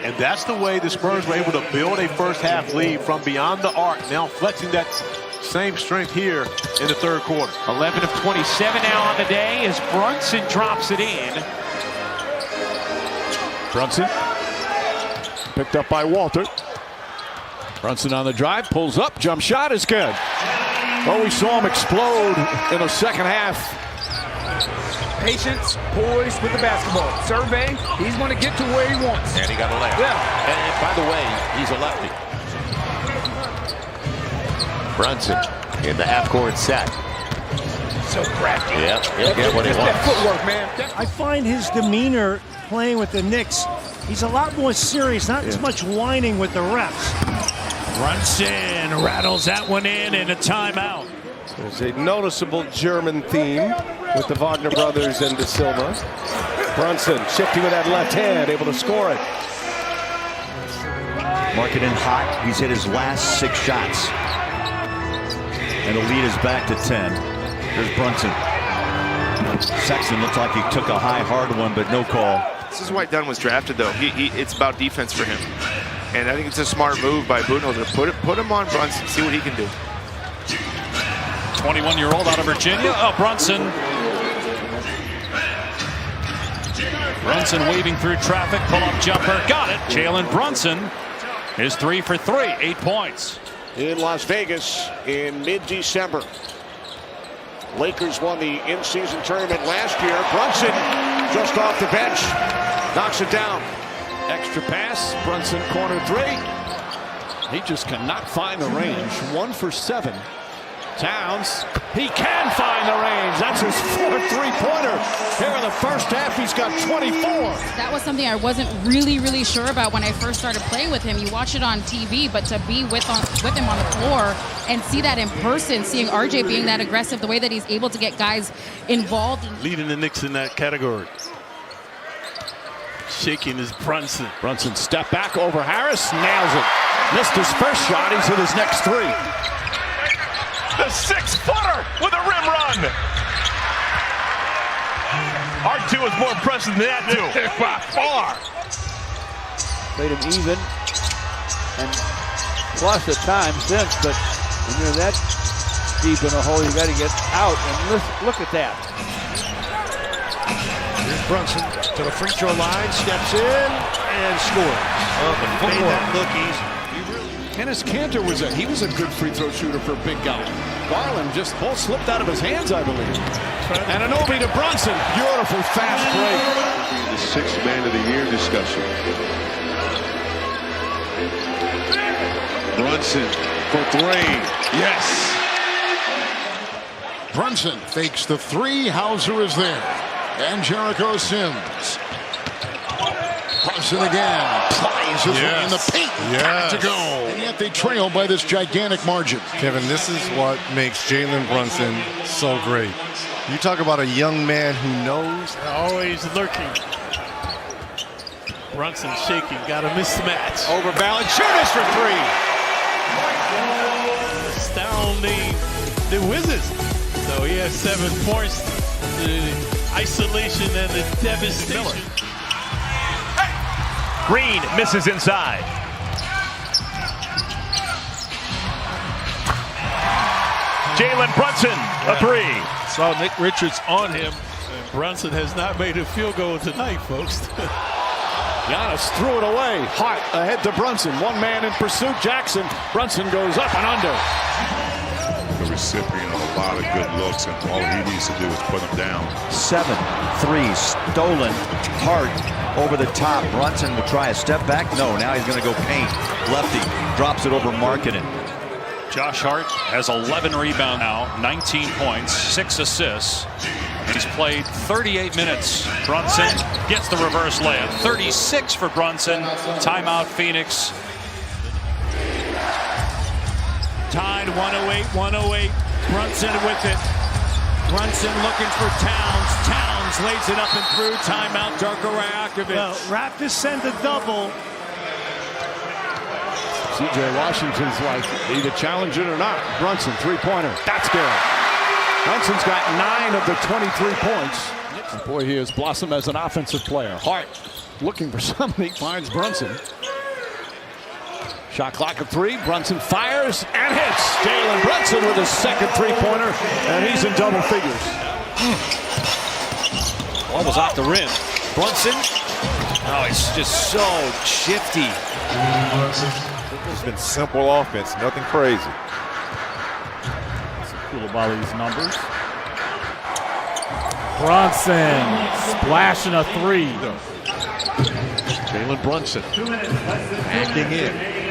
And that's the way the Spurs were able to build a first half lead from beyond the arc. Now flexing that same strength here in the third quarter. 11 of 27 now on the day as Brunson drops it in. Brunson picked up by Walter. Brunson on the drive, pulls up, jump shot is good. Oh, we saw him explode in the second half. Patience, poise with the basketball. Survey, he's going to get to where he wants. And he got a layup. Yeah. And by the way, he's a lefty. Brunson in the half-court set. So crafty. Yep, he'll get what he wants. That footwork, man. I find his demeanor playing with the Knicks, he's a lot more serious, not as much whining with the refs. Brunson rattles that one in and a timeout. There's a noticeable German theme with the Wagner brothers and De Silva. Brunson shifting with that left hand, able to score it. Marking in hot. He's hit his last 6 shots. And the lead is back to 10. There's Brunson. Sexton looks like he took a high, hard one, but no call. This is why Dunn was drafted, though. It's about defense for him. And I think it's a smart move by Budenholzer. Put him on Brunson, see what he can do. 21-year-old out of Virginia. Oh, Brunson. Brunson weaving through traffic. Pull-up jumper. Got it. Jalen Brunson is 3 for 3. 8 points. In Las Vegas in mid-December. Lakers won the in-season tournament last year. Brunson just off the bench. Knocks it down. Extra pass. Brunson corner 3. He just cannot find the range. 1 for 7 Towns, he can find the range. That's his fourth three-pointer. Here in the first half, he's got 24. That was something I wasn't really sure about when I first started playing with him. You watch it on TV, but to be with him on the floor and see that in person, seeing RJ being that aggressive, the way that he's able to get guys involved. Leading the Knicks in that category. Shaking is Brunson. Brunson step back over Harris, nails it. Missed his first shot, he's hit his next three. The 6-footer with a rim run. R2 is more impressive than that, too. By far. Played him even and plus at times since, but when you're that deep in a hole, you got to get out. And look at that. Here's Brunson to the free throw line, steps in and scores. Made that look easy. Dennis Cantor was a good free throw shooter for a big guy. Garland just ball slipped out of his hands, I believe. And Anunoby to Brunson. Beautiful fast break. The sixth man of the year discussion. Brunson for three. Yes. Brunson fakes the three. Hauser is there. And Jericho Sims. Brunson again. Plies his way in the paint. Got to go. And yet they trail by this gigantic margin. Kevin, this is what makes Jalen Brunson so great. You talk about a young man who knows. Always lurking. Brunson shaking. Got a mismatch. Overbalanced. Shooters for three. Astounding the Wizards. So he has 7 points. The isolation and the devastation. Green misses inside. Jalen Brunson, a three. Saw Nick Richards on him. And Brunson has not made a field goal tonight, folks. Giannis threw it away. Hart ahead to Brunson. One man in pursuit. Jackson. Brunson goes up and under. The recipient of a lot of good looks, and all he needs to do is put them down. 7 threes stolen. Hart over the top. Brunson will try a step back. No, now he's going to go paint. Lefty drops it over Markkanen. Josh Hart has 11 rebounds now, 19 points, 6 assists. He's played 38 minutes. Brunson gets the reverse layup. 36 for Brunson. Timeout Phoenix. Tied 108. Brunson with it. Brunson looking for Towns. Towns lays it up and through. Timeout, Darko Rajakovic. Well, Raptors send a double. C.J. Washington's like, either challenge it or not. Brunson, three-pointer. That's good. Brunson's got 9 of the 23 points. And boy, he has blossomed as an offensive player. Hart looking for somebody. Finds Brunson. Shot clock of 3. Brunson fires and hits. Jalen Brunson with his second three-pointer, and he's in double figures. Almost off the rim. Brunson. Oh, it's just so shifty. It's been simple offense, nothing crazy. Cool about these numbers. Brunson splashing a 3. Jalen Brunson acting in.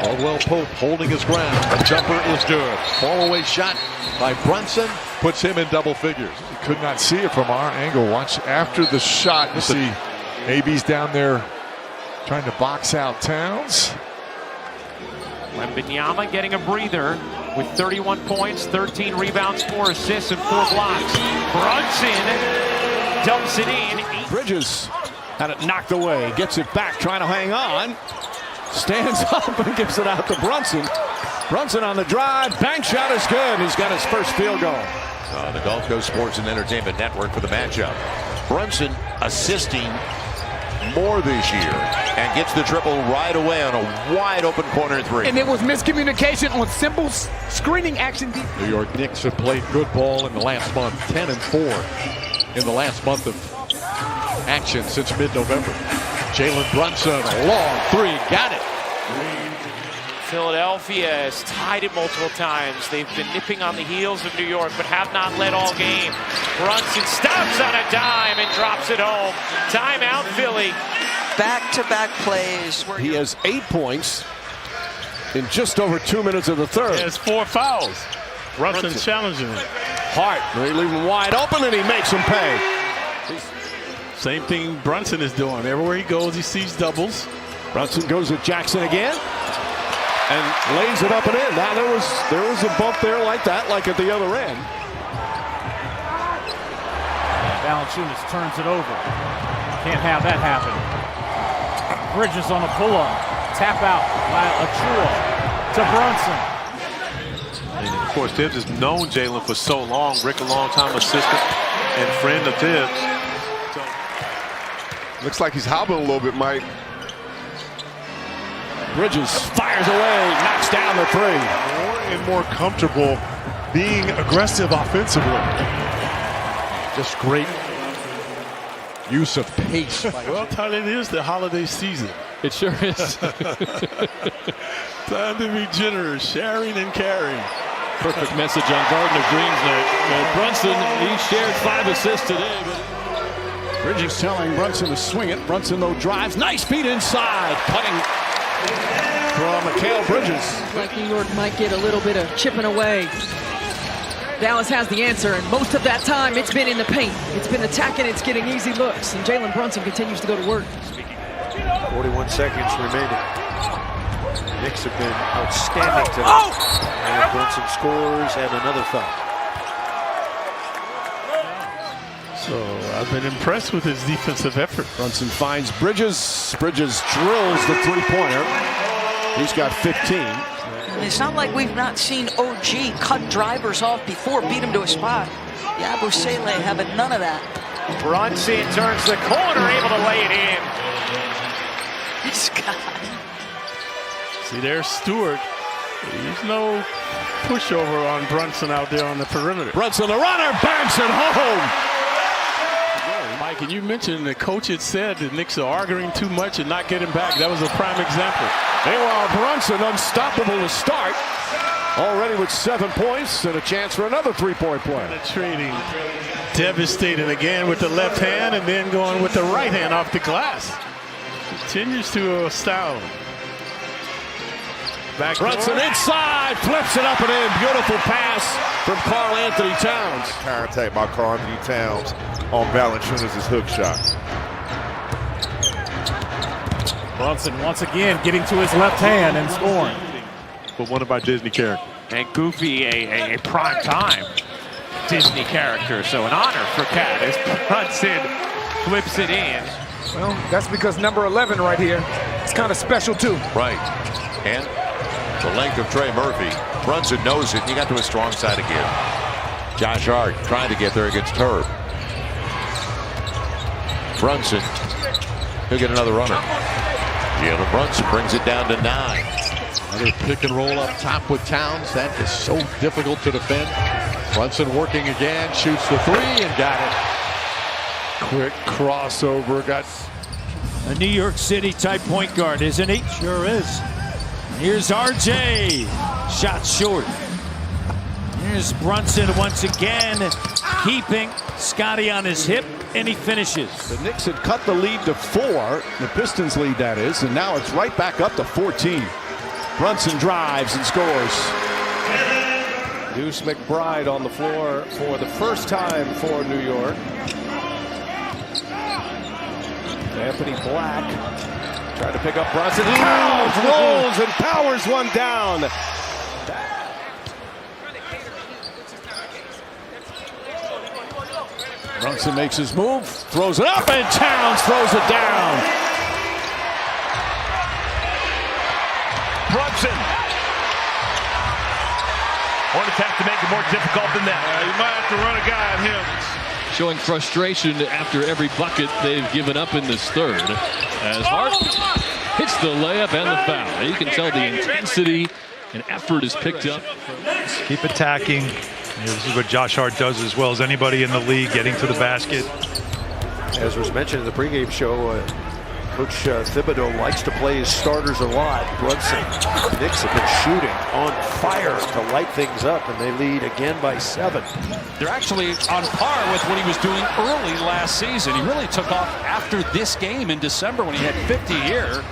Caldwell Pope holding his ground. The jumper is good. Fall away shot by Brunson puts him in double figures. You could not see it from our angle. Watch after the shot. You see AB's down there trying to box out Towns. Wembanyama getting a breather with 31 points, 13 rebounds, 4 assists, and 4 blocks. Brunson dumps it in. Bridges had it knocked away. Gets it back, trying to hang on. Stands up and gives it out to Brunson. Brunson on the drive. Bank shot is good. He's got his first field goal. The Gulf Coast Sports and Entertainment Network for the matchup. Brunson assisting more this year and gets the triple right away on a wide open corner 3. And it was miscommunication on simple screening action. New York Knicks have played good ball in the last month, 10-4 in the last month of action since mid-November. Jalen Brunson, a long 3, got it. Philadelphia has tied it multiple times. They've been nipping on the heels of New York, but have not led all game. Brunson stops on a dime and drops it home. Timeout, Philly. Back-to-back plays. He has 8 points. in just over 2 minutes of the third. He has 4 fouls. Brunson challenging him. Hart, they leave him wide open, and he makes him pay. Same thing Brunson is doing. Everywhere he goes, he sees doubles. Brunson goes with Jackson again and lays it up and in. Now there was a bump there like that, like at the other end. Valanciunas turns it over. Can't have that happen. Bridges on a pull-up. Tap out by Achua to Brunson. And of course, Tibbs has known Jalen for so long. Rick, a long-time assistant and friend of Tibbs. Looks like he's hobbling a little bit, Mike. Bridges fires away, knocks down the three. More and more comfortable being aggressive offensively. Just great use of pace. Well, Tyler, it is the holiday season. It sure is. Time to be generous, sharing and caring. Perfect message on Gardner Green's night. Brunson, he shared 5 assists today. But Bridges telling Brunson to swing it. Brunson, though, drives. Nice feed inside. Cutting from Mikal Bridges. Like New York might get a little bit of chipping away. Dallas has the answer, and most of that time it's been in the paint. It's been attacking, it's getting easy looks, and Jalen Brunson continues to go to work. 41 seconds remaining. Knicks have been outstanding tonight. And Brunson scores and another foul. So I've been impressed with his defensive effort. Brunson finds Bridges. Bridges drills the three-pointer. He's got 15. It's not like we've not seen OG cut drivers off before, beat him to a spot. Yabusele having none of that. Brunson turns the corner, able to lay it in. This guy. See, there's Stewart. There's no pushover on Brunson out there on the perimeter. Brunson, the runner, banks it home. Mike, and you mentioned the coach had said the Knicks are arguing too much and not getting back. That was a prime example. Meanwhile, Brunson unstoppable to start. Already with 7 points and a chance for another three-point play. Penetrating, devastating again with the left hand and then going with the right hand off the glass. Continues to astound. Back Brunson inside, flips it up and in. Beautiful pass from Karl Anthony Towns. Contact by Karl Anthony Towns on Valanciunas' hook shot. Brunson once again getting to his left hand and scoring. But one of our Disney characters. And Goofy, a prime time Disney character. So an honor for Cat as Brunson flips it in. Well, that's because number 11 right here, it's kind of special too. Right. And the length of Trey Murphy. Brunson knows it. He got to his strong side again. Josh Hart trying to get there against Herb. Brunson. He'll get another runner. Jalen Brunson brings it down to 9. Another pick and roll up top with Towns. That is so difficult to defend. Brunson working again. Shoots the 3 and got it. Quick crossover. Got a New York City type point guard, isn't he? Sure is. Here's RJ. Shot short. Here's Brunson once again, keeping Scotty on his hip, and he finishes. The Knicks had cut the lead to 4, the Pistons lead that is, and now it's right back up to 14. Brunson drives and scores. Deuce McBride on the floor for the first time for New York. Anthony Black trying to pick up Brunson. Towns rolls and powers one down. Brunson makes his move, throws it up, and Towns throws it down. Brunson. Hornets have to make it more difficult than that. You might have to run a guy at him. showing frustration after every bucket they've given up in this third. As Hart hits the layup and the foul. You can tell the intensity and effort is picked up. Keep attacking. This is what Josh Hart does as well as anybody in the league, getting to the basket. As was mentioned in the pregame show, Coach Thibodeau likes to play his starters a lot. Brunson, Knicks have been shooting on fire to light things up, and they lead again by 7. They're actually on par with what he was doing early last season. He really took off after this game in December when he had 50 here.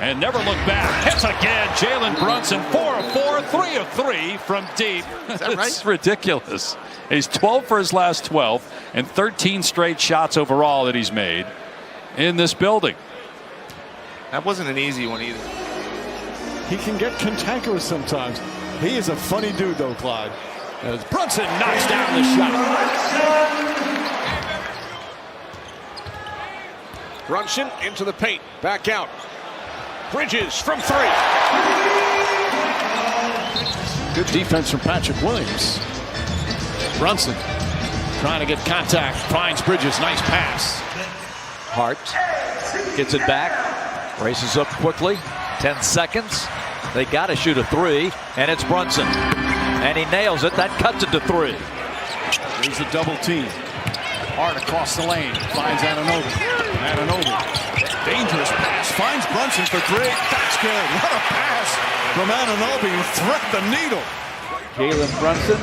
and never look back. Hits again. Jalen Brunson, 4 of 4, 3 of 3 from deep. Is that right? It's ridiculous. He's 12 for his last 12 and 13 straight shots overall that he's made in this building. That wasn't an easy one either. He can get cantankerous sometimes. He is a funny dude, though, Clyde. As Brunson knocks down the shot. Brunson into the paint. Back out. Bridges from 3. Good defense from Patrick Williams. Brunson trying to get contact. Finds Bridges. Nice pass. Hart gets it back. Races up quickly. 10 seconds. They got to shoot a 3, and it's Brunson. And he nails it. That cuts it to 3. Here's the double team. Hart across the lane. Finds Anunoby. Dangerous pass. Finds Brunson for 3. That's good. What a pass from Anunoby who threaded the needle. Jalen Brunson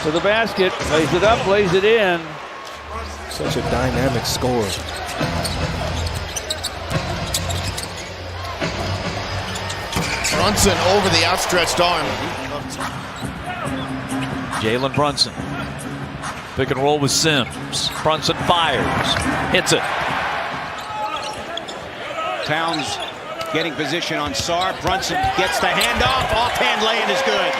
to the basket. Lays it up, lays it in. Such a dynamic scorer. Brunson over the outstretched arm. Jalen Brunson. Pick and roll with Sims. Brunson fires. Hits it. Towns getting position on Sarr. Brunson gets the handoff. Offhand lay-in is good.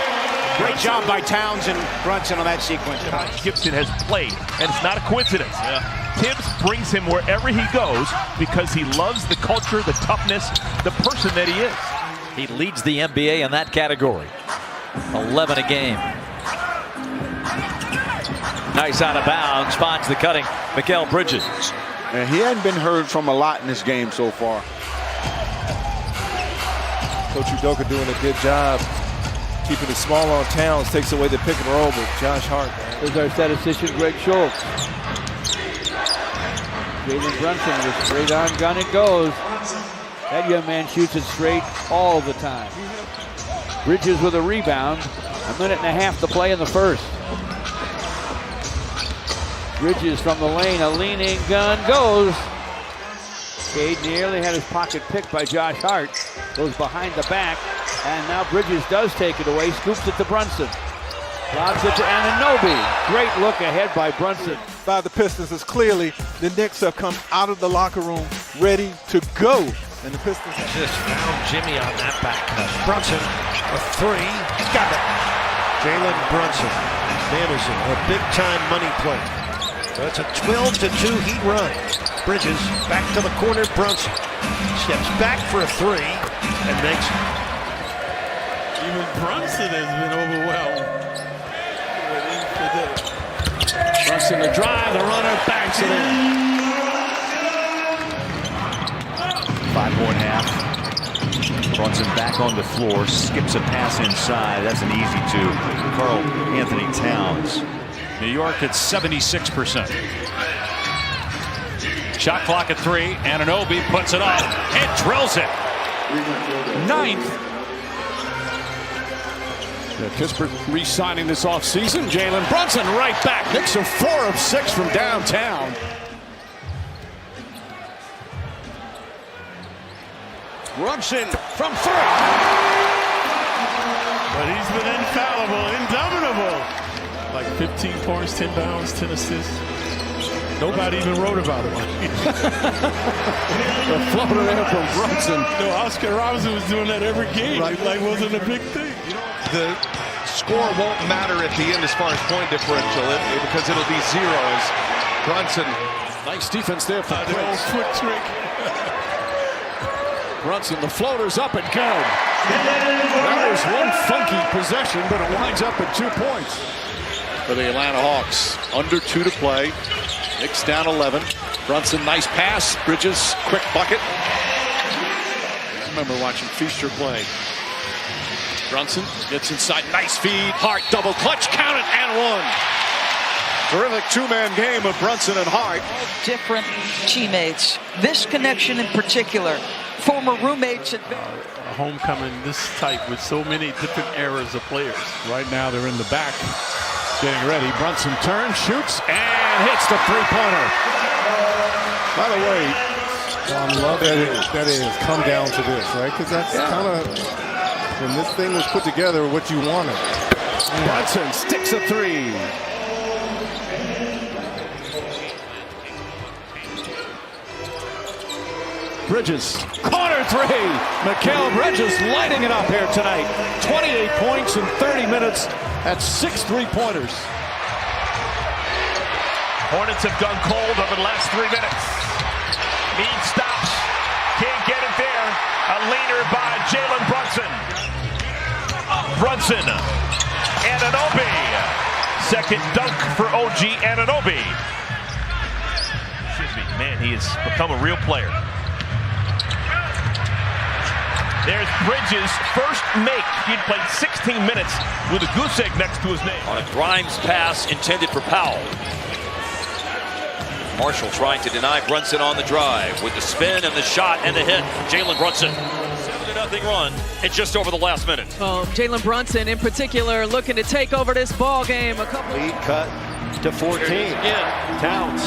Great job by Towns and Brunson on that sequence. Gibson has played, and it's not a coincidence. Tibbs brings him wherever he goes because he loves the culture, the toughness, the person that he is. He leads the NBA in that category. 11 a game. Nice out of bounds. Finds the cutting Mikal Bridges. And he hadn't been heard from a lot in this game so far. Coach Udoka doing a good job keeping it small on Towns. Takes away the pick and roll with Josh Hart. There's our statistician, Greg Schultz. Jalen Brunson with straight on gun it goes. That young man shoots it straight all the time. Bridges with a rebound. 1.5 minutes to play in the first. Bridges from the lane, a leaning gun goes. Cade nearly had his pocket picked by Josh Hart. Goes behind the back, and now Bridges does take it away, scoops it to Brunson. Lobs it to Anunoby. Great look ahead by Brunson. By the Pistons is clearly the Knicks have come out of the locker room ready to go. And the Pistons just found Jimmy on that back cut. Brunson, a 3. Got it. Jalen Brunson managing a big-time money play. That's a 12-2 Heat run. Bridges back to the corner. Brunson steps back for a 3 and makes it. Even Brunson has been overwhelmed. Brunson the drive, the runner banks it in. 5.5. Brunson back on the floor, skips a pass inside. That's an easy 2. Karl Anthony Towns. New York at 76%. Shot clock at 3. Anunoby puts it up and drills it. 9th. Kispert re-signing this offseason. Jalen Brunson right back. Knicks are 4 of 6 from downtown. Brunson from 3. But he's been infallible, indomitable. Like 15 points, 10 bounds, 10 assists. Nobody even wrote about him. The floater there from Brunson. No, Oscar Robinson was doing that every game. Right. It like wasn't a big thing. The score won't matter at the end as far as point differential because it'll be 0 as Brunson. Nice defense there for the old foot trick. Brunson, the floater's up and good. That was one funky possession, but it winds up at 2 points. For the Atlanta Hawks, under 2 to play. Knicks down 11. Brunson, nice pass. Bridges, quick bucket. I remember watching Feaster play. Brunson gets inside, nice feed. Hart double clutch, count it, and 1. Terrific 2-man game of Brunson and Hart. Different teammates. This connection in particular. Former roommates at a homecoming this type with so many different eras of players. Right now they're in the back, getting ready. Brunson turns, shoots, and hits the 3-pointer. By the way, I love that it has come down to this, right? Because that's kind of, when this thing was put together, what you wanted. Brunson sticks a three. Bridges, corner three. Mikal Bridges lighting it up here tonight. 28 points in 30 minutes. That's 6 3-pointers. Hornets have gone cold over the last 3 minutes. Mead stops. Can't get it there. A leaner by Jalen Brunson. Brunson. Anunoby. Second dunk for OG Anunoby. Excuse me. Man, he has become a real player. There's Bridges' first make. He'd played 16 minutes with a goose egg next to his name. On a Grimes pass intended for Powell. Marshall trying to deny Brunson on the drive with the spin and the shot and the hit. Jalen Brunson. 7-0 run. It's just over the last minute. Jalen Brunson in particular looking to take over this ball game. Lead cut to 14. Towns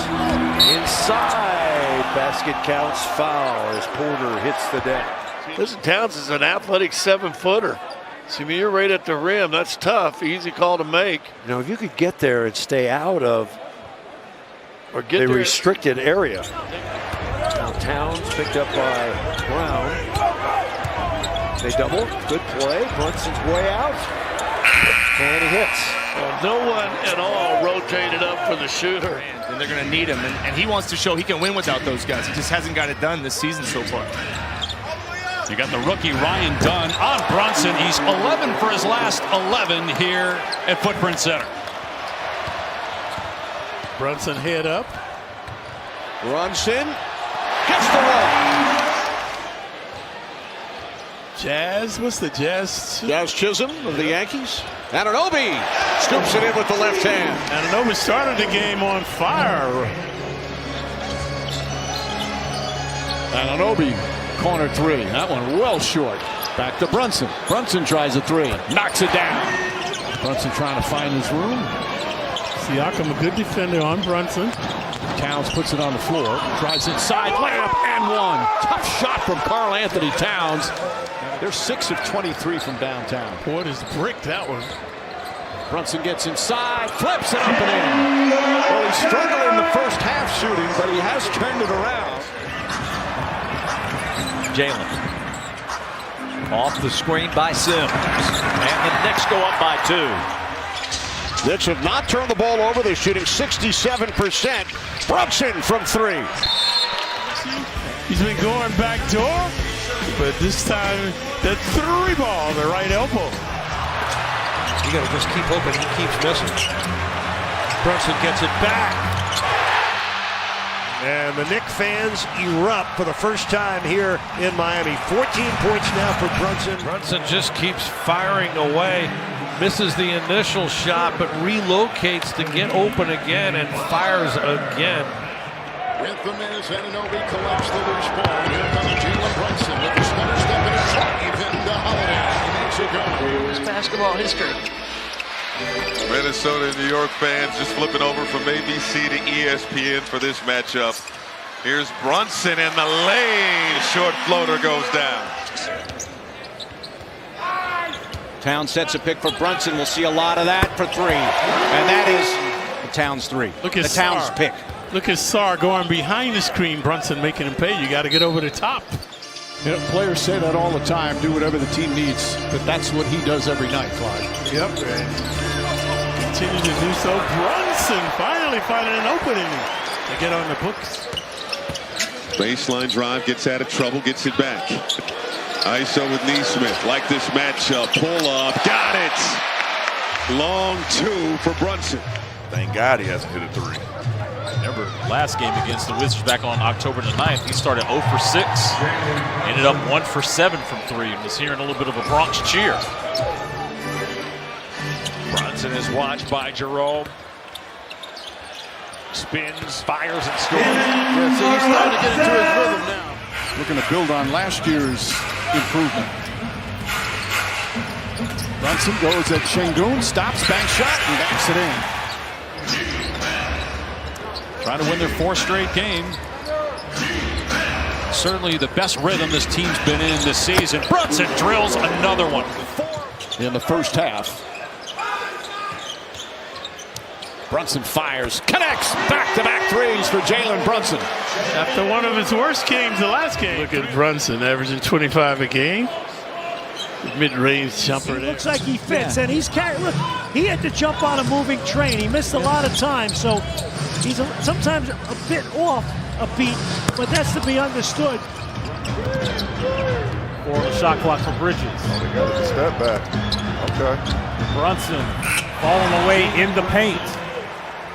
inside. Basket counts, foul as Porter hits the deck. Listen, Towns is an athletic 7-footer. See, I mean, you're right at the rim. That's tough. Easy call to make. You know, if you could get there and stay out of or get the there. restricted area. Now Towns picked up by Brown. They double. Good play. Brunson's way out. And he hits. Well, no one at all rotated up for the shooter. And they're going to need him. And he wants to show he can win without those guys. He just hasn't got it done this season so far. You got the rookie Ryan Dunn on Brunson. He's 11 for his last 11 here at Footprint Center. Brunson head up. Brunson gets the roll. Jazz, what's the Jazz? Jazz Chisholm of the Yankees. Anunoby scoops it in with the left hand. Anunoby started the game on fire. Anunoby, corner three. That one well short. Back to Brunson. Brunson tries a three. Knocks it down. Brunson trying to find his room. Siakam, a good defender on Brunson. Towns puts it on the floor. Drives inside. Layup and one. Tough shot from Karl Anthony Towns. They're 6 of 23 from downtown. Porter's bricked that one. Brunson gets inside, flips it up and in. Well, he struggled in the first half shooting, but he has turned it around. Jalen. Off the screen by Sims. And the Knicks go up by 2. Knicks have not turned the ball over. They're shooting 67%. Brunson from three. He's been going back door, but this time that three ball, the right elbow. You got to just keep hoping he keeps missing. Brunson gets it back. And the Knicks fans erupt for the first time here in Miami. 14 points now for Brunson. Brunson just keeps firing away. Misses the initial shot, but relocates to get open again and fires again. With the miss, Anunoby collects the loose ball. Here comes Jalen Brunson with the stutter step and a drive into Holiday. He makes it go. It's basketball history. Minnesota and New York fans just flipping over from ABC to ESPN for this matchup. Here's Brunson in the lane. Short floater goes down. Towns sets a pick for Brunson. We'll see a lot of that for three. And that is the Towns three. Look at the Towns Sarr. pick. Look at Sarr going behind the screen. Brunson making him pay. You got to get over the top. You know, players say that all the time, do whatever the team needs, but that's what he does every night, Clyde. Yep. Continue to do so. Brunson finally finding an opening to get on the books. Baseline drive, gets out of trouble, gets it back. ISO with Neesmith. Like this matchup. Pull up. Got it. Long two for Brunson. Thank God he hasn't hit a three. Remember last game against the Wizards back on October the 9th, he started 0 for 6. Ended up 1 for 7 from 3 and was hearing a little bit of a Bronx cheer. Brunson is watched by Jerome. Spins, fires, and scores. Yeah, so he's starting to get into his rhythm now. Looking to build on last year's improvement. Brunson goes at Şengün, stops, bank shot, and banks it in. Trying to win their 4th straight game. certainly the best rhythm this team's been in this season. Brunson drills another one. In the first half. Brunson fires, connects, back-to-back threes for Jalen Brunson. After one of his worst games the last game. Look at Brunson averaging 25 a game. Mid-range jumper. It looks like he fits, and he's carrying. Look, he had to jump on a moving train. He missed a lot of time, so he's sometimes a bit off a beat, but that's to be understood. For the shot clock for Bridges. Oh, they got a step back. Okay. Brunson falling away in the paint.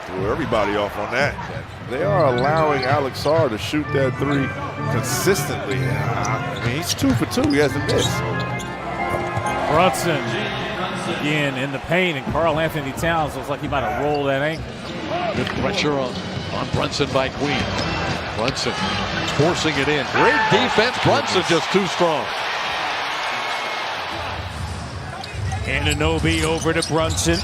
Threw everybody off on that. They are allowing Alex Sarr to shoot that three consistently. I mean, he's 2 for 2. He hasn't missed. Brunson again in the paint, and Karl Anthony Towns looks like he might have rolled that ankle. Good pressure on Brunson by Queen. Brunson forcing it in. Great defense. Brunson just too strong. Anunoby over to Brunson.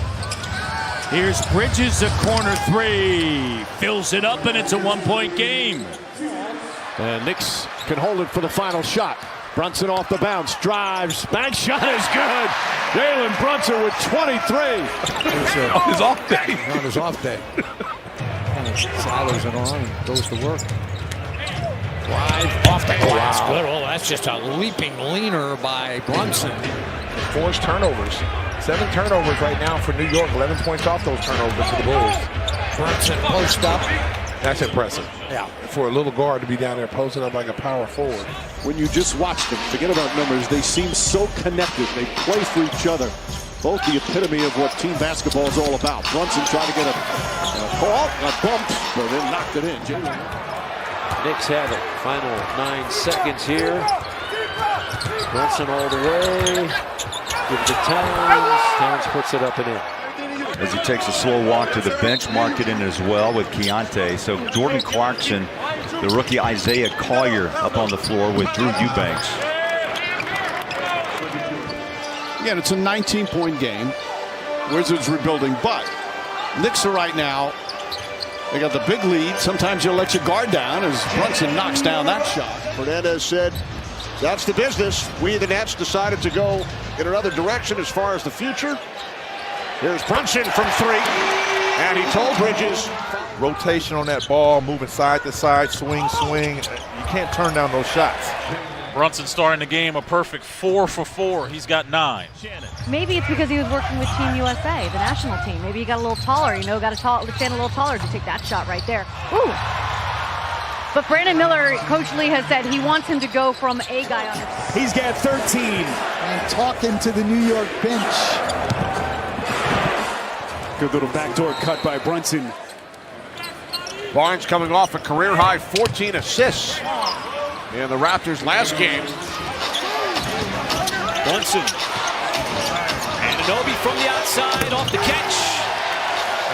Here's Bridges, a corner three. Fills it up, and it's a one-point game. And Knicks can hold it for the final shot. Brunson off the bounce, drives, bank shot is good. Jalen Brunson with 23. On his off day. On his off day. Kind of slathers it on and goes to work. Drive off the glass. Good. Oh, that's just a leaping leaner by Brunson. Forced turnovers. 7 turnovers right now for New York. 11 points off those turnovers for the Bulls. Brunson post up. That's impressive. Yeah. For a little guard to be down there posting up like a power forward. When you just watch them, forget about numbers, they seem so connected. They play for each other. Both the epitome of what team basketball is all about. Brunson tried to get a call, got bumped, but then knocked it in. Knicks have it. Final 9 seconds here. Brunson all the way. Give it to Towns. Towns puts it up and in. As he takes a slow walk to the bench, mark it in as well with Keontae. So Jordan Clarkson, the rookie Isaiah Collier up on the floor with Drew Eubanks. Again, it's a 19-point game. Wizards rebuilding, but Knicks are right now. They got the big lead. Sometimes you'll let your guard down as Brunson knocks down that shot. Fernandez said, that's the business. We, the Nets, decided to go in another direction as far as the future. Here's Brunson from 3, and he told Bridges. Rotation on that ball, moving side to side, swing, swing. You can't turn down those shots. Brunson starting the game a perfect 4 for 4. He's got 9. Maybe it's because he was working with Team USA, the national team. Maybe he got a little taller, got to stand a little taller to take that shot right there. Ooh. But Brandon Miller, Coach Lee has said he wants him to go from a guy on his. He's got 13. And talking to the New York bench. Good little backdoor cut by Brunson. Barnes coming off a career-high 14 assists in the Raptors' last game. Brunson. Anunoby from the outside, off the catch.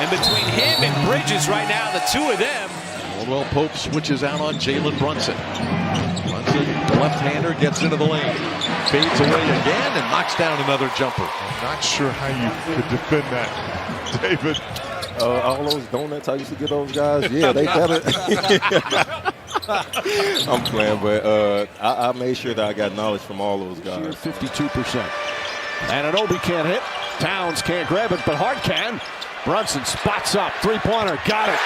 And between him and Bridges right now, the two of them. Caldwell Pope switches out on Jalen Brunson. Brunson, the left-hander, gets into the lane. Fades away again and knocks down another jumper. I'm not sure how you could defend that, David. All those donuts I used to get those guys, yeah, they got it. I'm playing, but I made sure that I got knowledge from all those guys. 52%. Anunoby can't hit. Towns can't grab it, but Hart can. Brunson spots up. Three-pointer. Got it.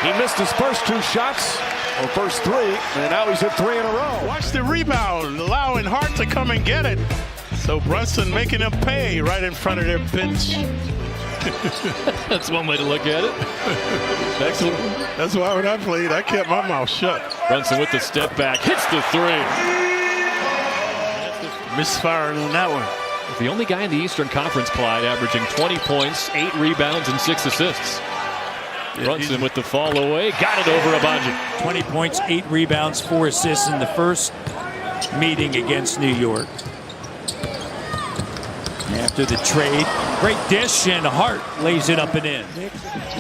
He missed his first 2 shots, or first 3, and now he's hit 3 in a row. Watch the rebound, allowing Hart to come and get it. So Brunson making them pay right in front of their bench. That's one way to look at it. Excellent. That's why when I played, I kept my mouth shut. Brunson with the step back, hits the 3. Misfiring on that one. The only guy in the Eastern Conference, Clyde, averaging 20 points, 8 rebounds, and 6 assists. Brunson with the fall away, got it over Abaji. 20 points, 8 rebounds, 4 assists in the first meeting against New York. After the trade, great dish, and Hart lays it up and in.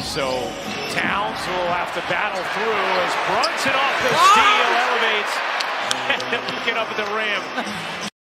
So Towns will have to battle through as Brunson off the steal elevates and get up at the rim.